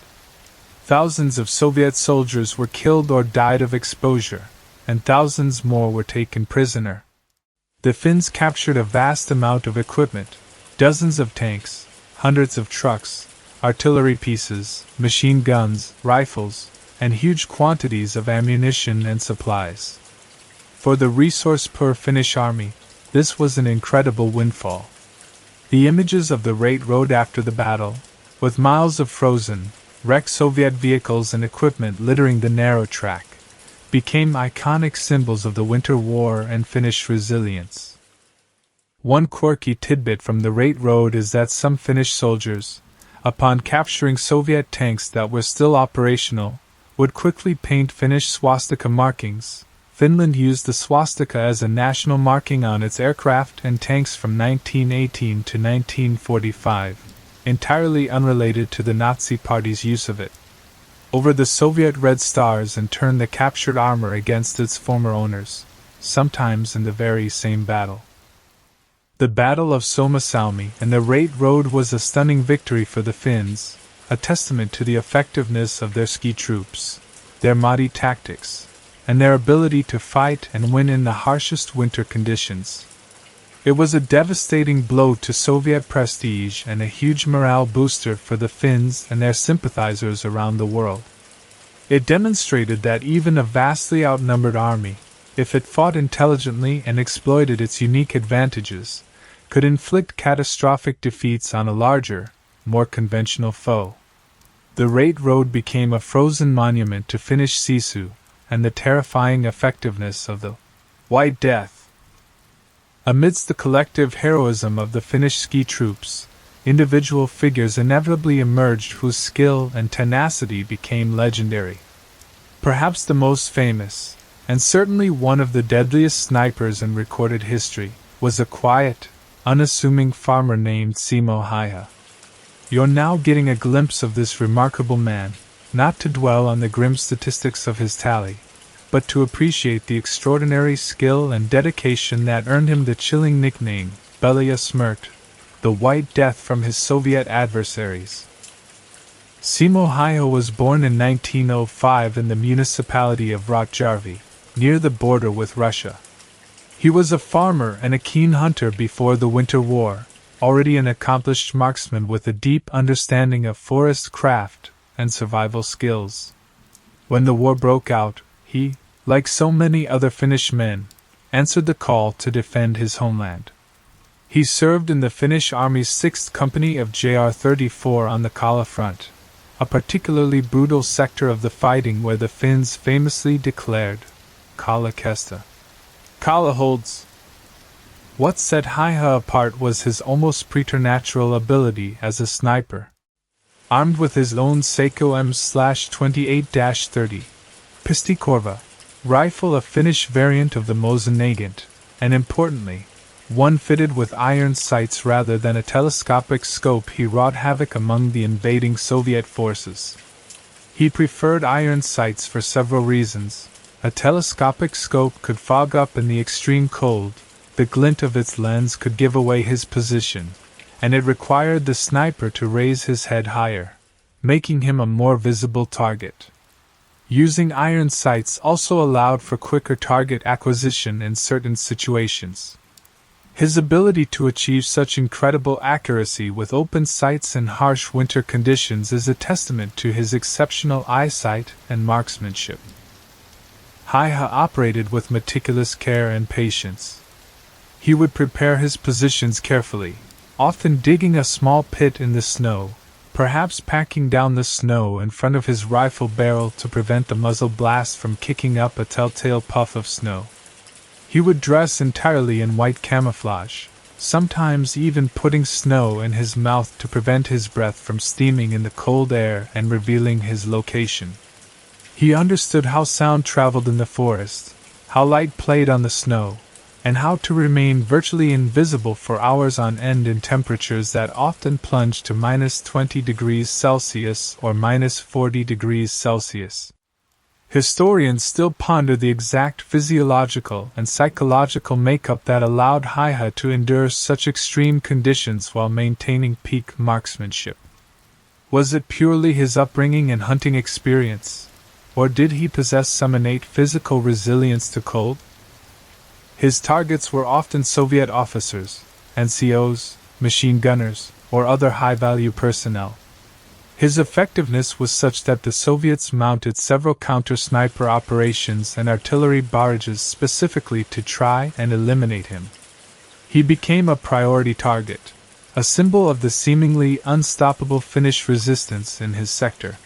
Thousands of Soviet soldiers were killed or died of exposure, and thousands more were taken prisoner. The Finns captured a vast amount of equipment, dozens of tanks, hundreds of trucks, artillery pieces, machine guns, rifles, and huge quantities of ammunition and supplies. For the resource-poor Finnish army, this was an incredible windfall. The images of the Great Road after the battle, with miles of frozen, wrecked Soviet vehicles and equipment littering the narrow track, became iconic symbols of the Winter War and Finnish resilience. One quirky tidbit from the Great Road is that some Finnish soldiers, upon capturing Soviet tanks that were still operational, would quickly paint Finnish swastika markings. Finland used the swastika as a national marking on its aircraft and tanks from 1918 to 1945, entirely unrelated to the Nazi Party's use of it, over the Soviet Red Stars and turned the captured armor against its former owners, sometimes in the very same battle. The Battle of Suomussalmi and the Great Road was a stunning victory for the Finns, a testament to the effectiveness of their ski troops, their mighty tactics, and their ability to fight and win in the harshest winter conditions. It was a devastating blow to Soviet prestige and a huge morale booster for the Finns and their sympathizers around the world. It demonstrated that even a vastly outnumbered army, if it fought intelligently and exploited its unique advantages, could inflict catastrophic defeats on a larger, more conventional foe. The Great Road became a frozen monument to Finnish sisu and the terrifying effectiveness of the White Death. Amidst the collective heroism of the Finnish ski troops, individual figures inevitably emerged whose skill and tenacity became legendary. Perhaps the most famous, and certainly one of the deadliest snipers in recorded history, was a quiet, unassuming farmer named Simo Häyhä. You're now getting a glimpse of this remarkable man, not to dwell on the grim statistics of his tally, but to appreciate the extraordinary skill and dedication that earned him the chilling nickname, Belya Smrt, the White Death from his Soviet adversaries. Simo Häyhä was born in 1905 in the municipality of Rotjärvi, near the border with Russia. He was a farmer and a keen hunter before the Winter War, already an accomplished marksman with a deep understanding of forest craft and survival skills. When the war broke out, he, like so many other Finnish men, answered the call to defend his homeland. He served in the Finnish Army's 6th Company of JR-34 on the Kala front, a particularly brutal sector of the fighting where the Finns famously declared, Kala Kesta. Kala holds. What set Häyhä apart was his almost preternatural ability as a sniper. Armed with his own Seikko M/28-30 Pistikorva rifle, a Finnish variant of the Mosin-Nagant, and importantly, one fitted with iron sights rather than a telescopic scope, he wrought havoc among the invading Soviet forces. He preferred iron sights for several reasons. A telescopic scope could fog up in the extreme cold, the glint of its lens could give away his position, and it required the sniper to raise his head higher, making him a more visible target. Using iron sights also allowed for quicker target acquisition in certain situations. His ability to achieve such incredible accuracy with open sights in harsh winter conditions is a testament to his exceptional eyesight and marksmanship. Häyhä operated with meticulous care and patience. He would prepare his positions carefully, often digging a small pit in the snow, perhaps packing down the snow in front of his rifle barrel to prevent the muzzle blast from kicking up a telltale puff of snow. He would dress entirely in white camouflage, sometimes even putting snow in his mouth to prevent his breath from steaming in the cold air and revealing his location. He understood how sound traveled in the forest, how light played on the snow, and how to remain virtually invisible for hours on end in temperatures that often plunge to -20 degrees Celsius or -40 degrees Celsius. Historians still ponder the exact physiological and psychological makeup that allowed Haiha to endure such extreme conditions while maintaining peak marksmanship. Was it purely his upbringing and hunting experience, or did he possess some innate physical resilience to cold? His targets were often Soviet officers, NCOs, machine gunners, or other high-value personnel. His effectiveness was such that the Soviets mounted several counter-sniper operations and artillery barrages specifically to try and eliminate him. He became a priority target, a symbol of the seemingly unstoppable Finnish resistance in his sector.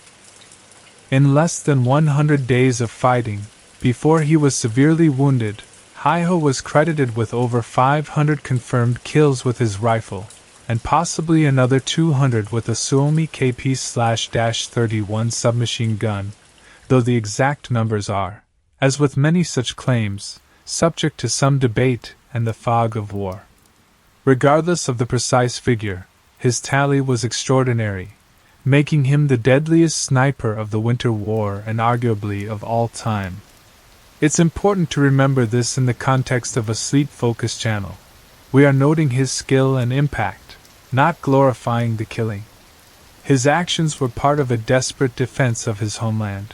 In less than 100 days of fighting, before he was severely wounded, Haiho was credited with over 500 confirmed kills with his rifle, and possibly another 200 with a Suomi KP/-31 submachine gun, though the exact numbers are, as with many such claims, subject to some debate and the fog of war. Regardless of the precise figure, his tally was extraordinary, making him the deadliest sniper of the Winter War and arguably of all time. It's important to remember this in the context of a sleep-focused channel. We are noting his skill and impact, not glorifying the killing. His actions were part of a desperate defense of his homeland.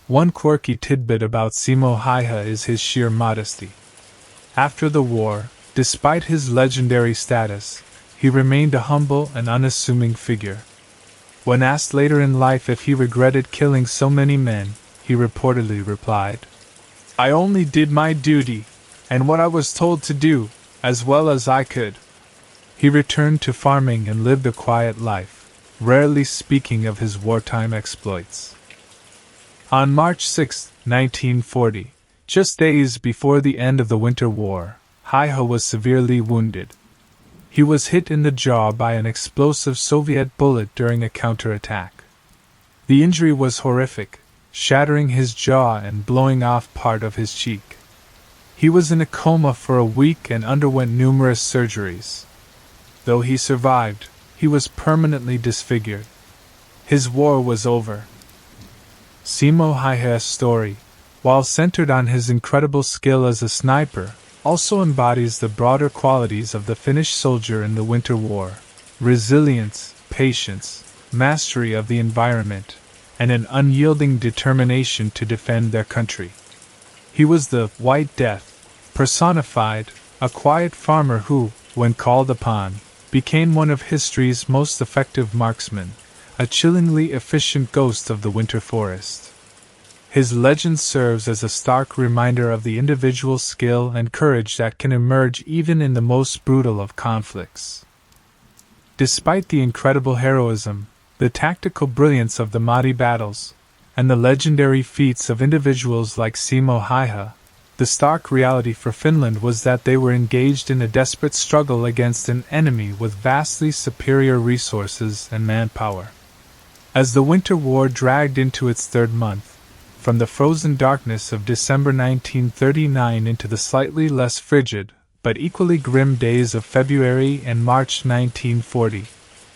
One quirky tidbit about Simo Haiha is his sheer modesty. After the war, despite his legendary status, he remained a humble and unassuming figure. When asked later in life if he regretted killing so many men, he reportedly replied, "I only did my duty, and what I was told to do, as well as I could." He returned to farming and lived a quiet life, rarely speaking of his wartime exploits. On March 6, 1940, just days before the end of the Winter War, Haiho was severely wounded. He was hit in the jaw by an explosive Soviet bullet during a counterattack. The injury was horrific, shattering his jaw and blowing off part of his cheek. He was in a coma for a week and underwent numerous surgeries. Though he survived, he was permanently disfigured. His war was over. Simo Haiha's story, while centered on his incredible skill as a sniper, also embodies the broader qualities of the Finnish soldier in the Winter War: resilience, patience, mastery of the environment, and an unyielding determination to defend their country. He was the White Death, personified, a quiet farmer who, when called upon, became one of history's most effective marksmen, a chillingly efficient ghost of the winter forest. His legend serves as a stark reminder of the individual skill and courage that can emerge even in the most brutal of conflicts. Despite the incredible heroism, the tactical brilliance of the Mahdi battles, and the legendary feats of individuals like Simo Haiha, the stark reality for Finland was that they were engaged in a desperate struggle against an enemy with vastly superior resources and manpower. As the Winter War dragged into its third month, from the frozen darkness of December 1939 into the slightly less frigid, but equally grim days of February and March 1940,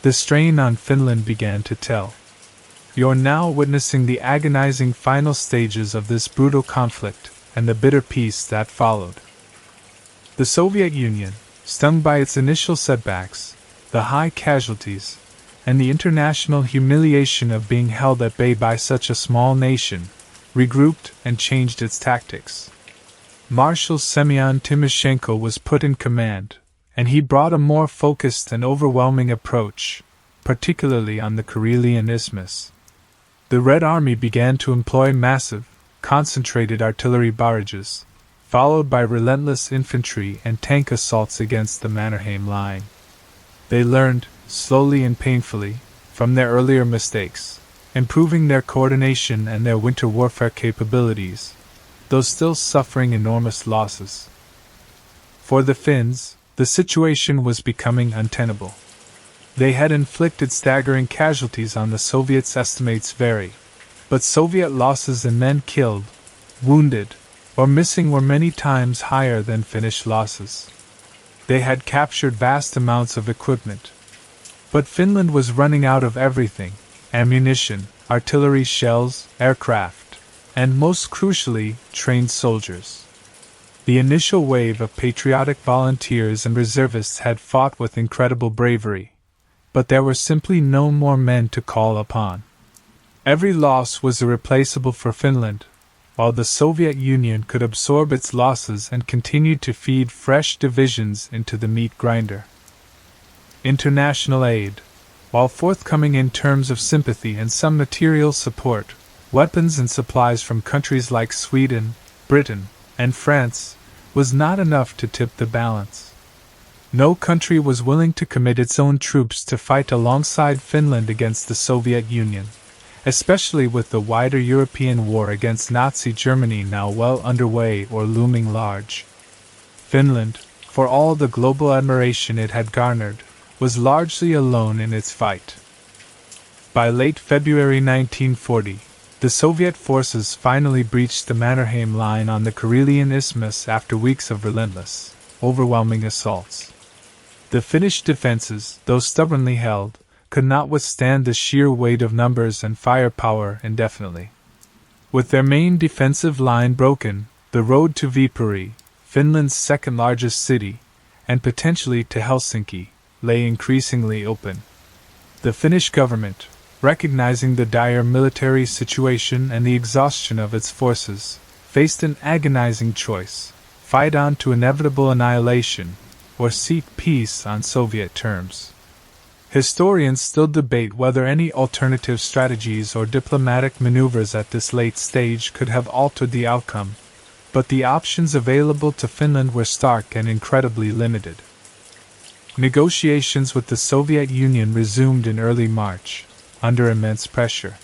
the strain on Finland began to tell. You're now witnessing the agonizing final stages of this brutal conflict, and the bitter peace that followed. The Soviet Union, stung by its initial setbacks, the high casualties, and the international humiliation of being held at bay by such a small nation, regrouped and changed its tactics. Marshal Semyon Timoshenko was put in command, and he brought a more focused and overwhelming approach, particularly on the Karelian Isthmus. The Red Army began to employ massive, concentrated artillery barrages, followed by relentless infantry and tank assaults against the Mannerheim line. They learned, slowly and painfully, from their earlier mistakes, improving their coordination and their winter warfare capabilities, though still suffering enormous losses. For the Finns, the situation was becoming untenable. They had inflicted staggering casualties on the Soviets. Estimates vary, but Soviet losses in men killed, wounded, or missing were many times higher than Finnish losses. They had captured vast amounts of equipment. But Finland was running out of everything: ammunition, artillery shells, aircraft, and most crucially, trained soldiers. The initial wave of patriotic volunteers and reservists had fought with incredible bravery, but there were simply no more men to call upon. Every loss was irreplaceable for Finland, while the Soviet Union could absorb its losses and continue to feed fresh divisions into the meat grinder. International aid, while forthcoming in terms of sympathy and some material support, weapons and supplies from countries like Sweden, Britain, and France, was not enough to tip the balance. No country was willing to commit its own troops to fight alongside Finland against the Soviet Union, especially with the wider European war against Nazi Germany now well underway or looming large. Finland, for all the global admiration it had garnered, was largely alone in its fight. By late February 1940, the Soviet forces finally breached the Mannerheim Line on the Karelian Isthmus after weeks of relentless, overwhelming assaults. The Finnish defenses, though stubbornly held, could not withstand the sheer weight of numbers and firepower indefinitely. With their main defensive line broken, the road to Viipuri, Finland's second-largest city, and potentially to Helsinki, lay increasingly open. The Finnish government, recognizing the dire military situation and the exhaustion of its forces, faced an agonizing choice: fight on to inevitable annihilation, or seek peace on Soviet terms. Historians still debate whether any alternative strategies or diplomatic maneuvers at this late stage could have altered the outcome, but the options available to Finland were stark and incredibly limited. Negotiations with the Soviet Union resumed in early March, under immense pressure.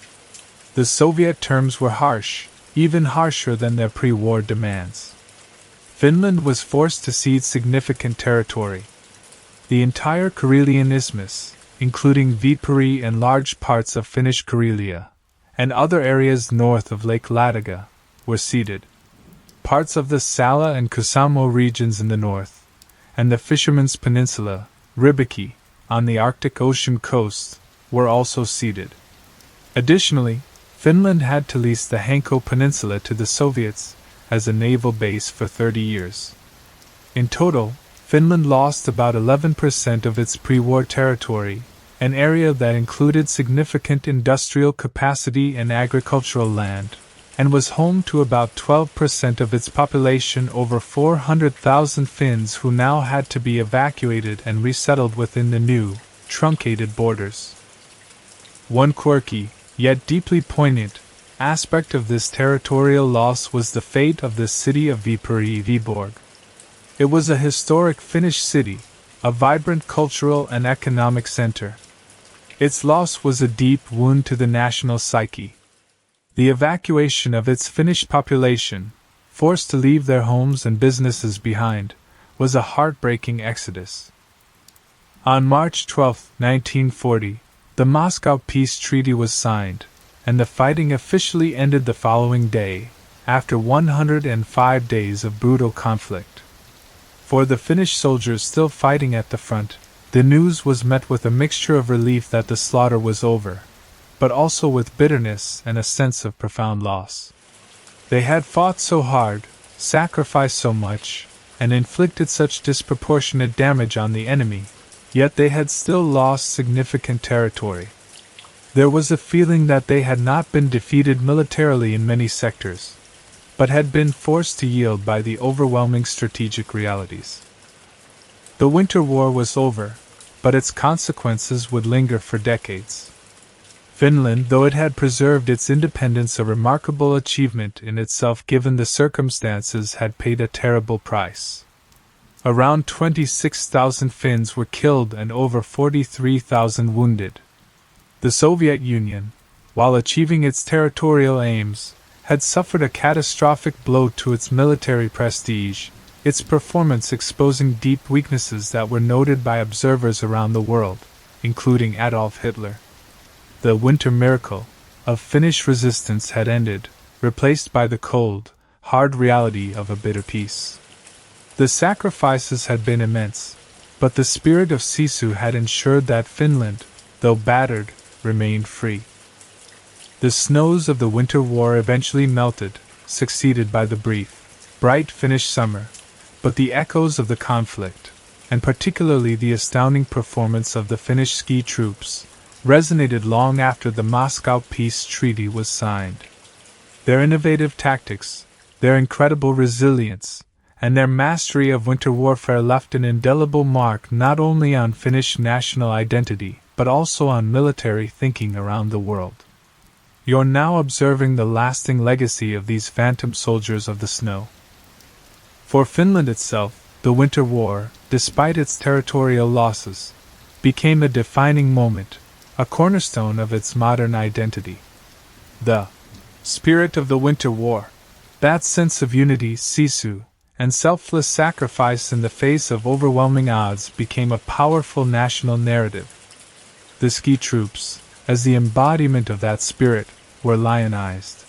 The Soviet terms were harsh, even harsher than their pre-war demands. Finland was forced to cede significant territory. The entire Karelian Isthmus, including Viipuri and large parts of Finnish Karelia, and other areas north of Lake Ladoga, were ceded. Parts of the Sala and Kuusamo regions in the north, and the Fisherman's Peninsula, Rybaki, on the Arctic Ocean coast, were also ceded. Additionally, Finland had to lease the Hanko Peninsula to the Soviets as a naval base for 30 years. In total, Finland lost about 11% of its pre-war territory, an area that included significant industrial capacity and agricultural land, and was home to about 12% of its population, over 400,000 Finns who now had to be evacuated and resettled within the new, truncated borders. One quirky, yet deeply poignant, aspect of this territorial loss was the fate of the city of Viipuri Viborg. It was a historic Finnish city, a vibrant cultural and economic center. Its loss was a deep wound to the national psyche. The evacuation of its Finnish population, forced to leave their homes and businesses behind, was a heartbreaking exodus. On March 12, 1940, the Moscow Peace Treaty was signed, and the fighting officially ended the following day, after 105 days of brutal conflict. For the Finnish soldiers still fighting at the front, the news was met with a mixture of relief that the slaughter was over, but also with bitterness and a sense of profound loss. They had fought so hard, sacrificed so much, and inflicted such disproportionate damage on the enemy, yet they had still lost significant territory. There was a feeling that they had not been defeated militarily in many sectors, but had been forced to yield by the overwhelming strategic realities. The Winter War was over, but its consequences would linger for decades. Finland, though it had preserved its independence, a remarkable achievement in itself given the circumstances, had paid a terrible price. Around 26,000 Finns were killed and over 43,000 wounded. The Soviet Union, while achieving its territorial aims, had suffered a catastrophic blow to its military prestige, its performance exposing deep weaknesses that were noted by observers around the world, including Adolf Hitler. The winter miracle of Finnish resistance had ended, replaced by the cold, hard reality of a bitter peace. The sacrifices had been immense, but the spirit of Sisu had ensured that Finland, though battered, remained free. The snows of the winter war eventually melted, succeeded by the brief, bright Finnish summer, but the echoes of the conflict, and particularly the astounding performance of the Finnish ski troops, resonated long after the Moscow Peace Treaty was signed. Their innovative tactics, their incredible resilience, and their mastery of winter warfare left an indelible mark not only on Finnish national identity, but also on military thinking around the world. You're now observing the lasting legacy of these phantom soldiers of the snow. For Finland itself, the Winter War, despite its territorial losses, became a defining moment, a cornerstone of its modern identity. The spirit of the Winter War, that sense of unity, sisu, and selfless sacrifice in the face of overwhelming odds became a powerful national narrative. The ski troops, as the embodiment of that spirit, were lionized.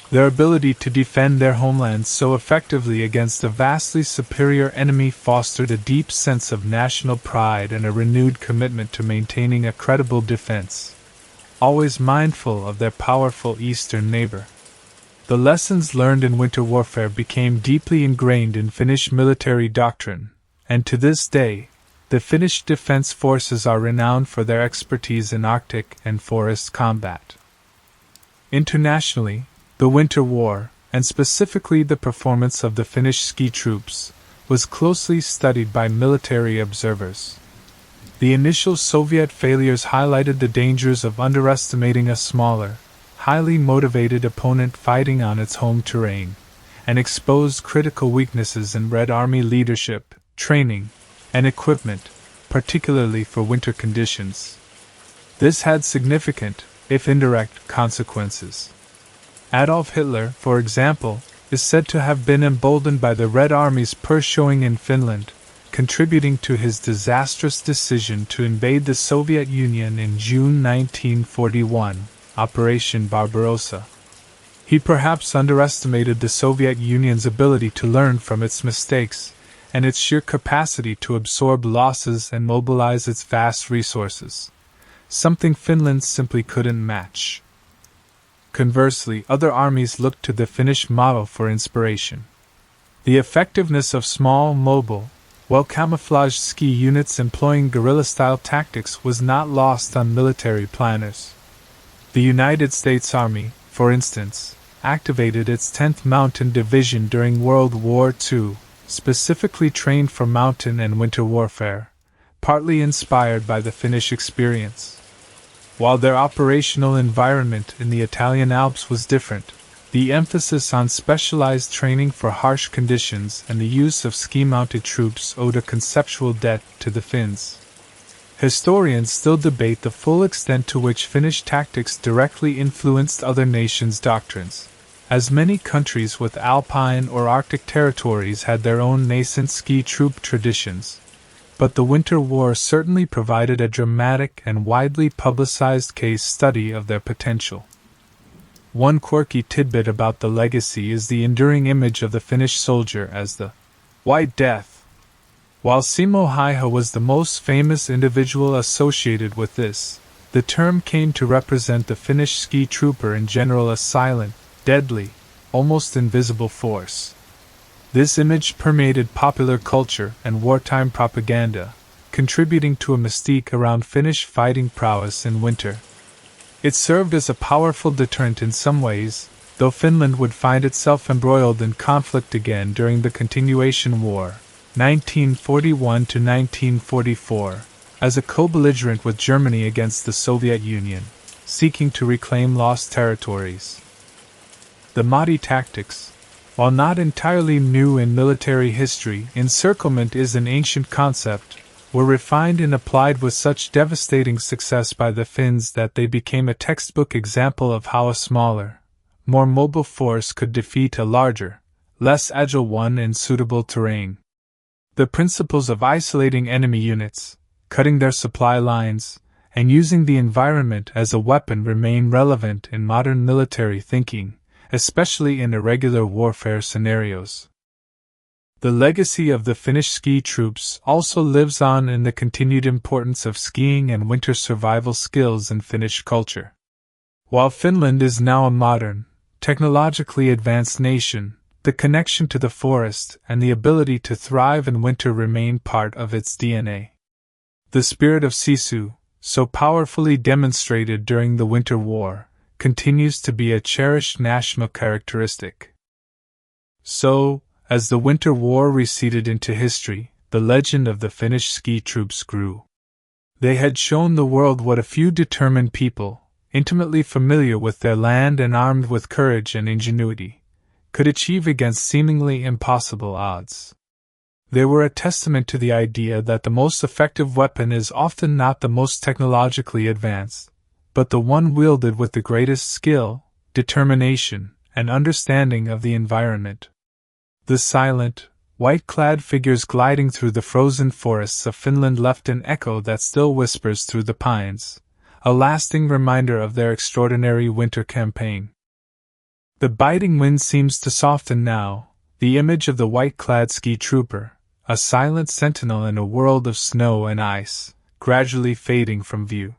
Their ability to defend their homelands so effectively against a vastly superior enemy fostered a deep sense of national pride and a renewed commitment to maintaining a credible defense, always mindful of their powerful eastern neighbor. The lessons learned in winter warfare became deeply ingrained in Finnish military doctrine, and to this day, the Finnish defense forces are renowned for their expertise in Arctic and forest combat. Internationally, the Winter War, and specifically the performance of the Finnish ski troops, was closely studied by military observers. The initial Soviet failures highlighted the dangers of underestimating a smaller, highly motivated opponent fighting on its home terrain, and exposed critical weaknesses in Red Army leadership, training, and equipment, particularly for winter conditions. This had significant, if indirect, consequences. Adolf Hitler, for example, is said to have been emboldened by the Red Army's poor showing in Finland, contributing to his disastrous decision to invade the Soviet Union in June 1941, Operation Barbarossa. He perhaps underestimated the Soviet Union's ability to learn from its mistakes, and its sheer capacity to absorb losses and mobilize its vast resources, something Finland simply couldn't match. Conversely, other armies looked to the Finnish model for inspiration. The effectiveness of small, mobile, well-camouflaged ski units employing guerrilla-style tactics was not lost on military planners. The United States Army, for instance, activated its 10th Mountain Division during World War II, specifically trained for mountain and winter warfare, partly inspired by the Finnish experience. While their operational environment in the Italian Alps was different, the emphasis on specialized training for harsh conditions and the use of ski-mounted troops owed a conceptual debt to the Finns. Historians still debate the full extent to which Finnish tactics directly influenced other nations' doctrines, as many countries with alpine or Arctic territories had their own nascent ski troop traditions. But the Winter War certainly provided a dramatic and widely publicized case study of their potential. One quirky tidbit about the legacy is the enduring image of the Finnish soldier as the White Death. While Simo Häyhä was the most famous individual associated with this, the term came to represent the Finnish ski trooper in general, a silent, deadly, almost invisible force. This image permeated popular culture and wartime propaganda, contributing to a mystique around Finnish fighting prowess in winter. It served as a powerful deterrent in some ways, though Finland would find itself embroiled in conflict again during the Continuation War, 1941 to 1944, as a co-belligerent with Germany against the Soviet Union, seeking to reclaim lost territories. The Mahdi tactics, while not entirely new in military history, encirclement is an ancient concept, were refined and applied with such devastating success by the Finns that they became a textbook example of how a smaller, more mobile force could defeat a larger, less agile one in suitable terrain. The principles of isolating enemy units, cutting their supply lines, and using the environment as a weapon remain relevant in modern military thinking, especially in irregular warfare scenarios. The legacy of the Finnish ski troops also lives on in the continued importance of skiing and winter survival skills in Finnish culture. While Finland is now a modern, technologically advanced nation, the connection to the forest and the ability to thrive in winter remain part of its DNA. The spirit of sisu, so powerfully demonstrated during the Winter War, continues to be a cherished national characteristic. So, as the Winter War receded into history, the legend of the Finnish ski troops grew. They had shown the world what a few determined people, intimately familiar with their land and armed with courage and ingenuity, could achieve against seemingly impossible odds. They were a testament to the idea that the most effective weapon is often not the most technologically advanced, but the one wielded with the greatest skill, determination, and understanding of the environment. The silent, white-clad figures gliding through the frozen forests of Finland left an echo that still whispers through the pines, a lasting reminder of their extraordinary winter campaign. The biting wind seems to soften now, the image of the white-clad ski trooper, a silent sentinel in a world of snow and ice, gradually fading from view.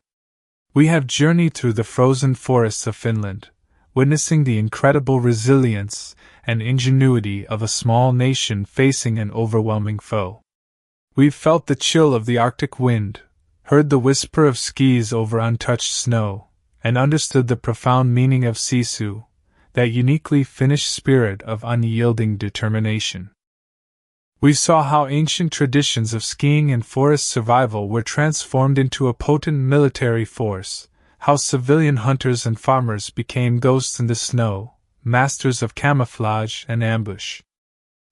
We have journeyed through the frozen forests of Finland, witnessing the incredible resilience and ingenuity of a small nation facing an overwhelming foe. We've felt the chill of the Arctic wind, heard the whisper of skis over untouched snow, and understood the profound meaning of sisu, that uniquely Finnish spirit of unyielding determination. We saw how ancient traditions of skiing and forest survival were transformed into a potent military force, how civilian hunters and farmers became ghosts in the snow, masters of camouflage and ambush.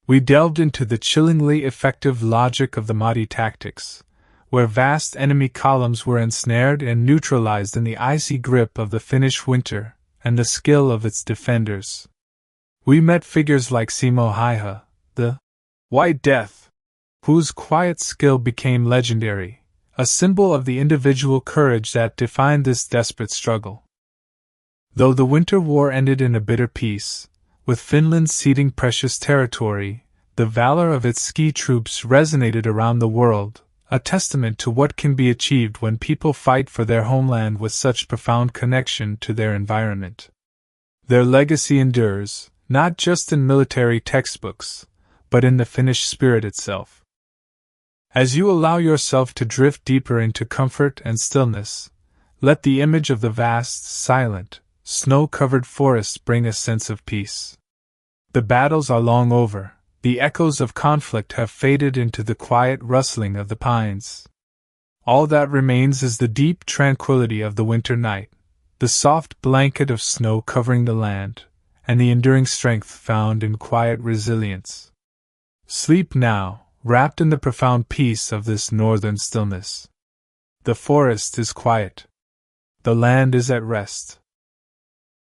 We delved into the chillingly effective logic of the Mahti tactics, where vast enemy columns were ensnared and neutralized in the icy grip of the Finnish winter, and the skill of its defenders. We met figures like Simo Häyhä, the White Death, whose quiet skill became legendary, a symbol of the individual courage that defined this desperate struggle. Though the Winter War ended in a bitter peace, with Finland ceding precious territory, the valor of its ski troops resonated around the world, a testament to what can be achieved when people fight for their homeland with such profound connection to their environment. Their legacy endures, not just in military textbooks, but in the Finnish spirit itself. As you allow yourself to drift deeper into comfort and stillness, let the image of the vast, silent, snow-covered forests bring a sense of peace. The battles are long over, the echoes of conflict have faded into the quiet rustling of the pines. All that remains is the deep tranquility of the winter night, the soft blanket of snow covering the land, and the enduring strength found in quiet resilience. Sleep now, wrapped in the profound peace of this northern stillness. The forest is quiet. The land is at rest.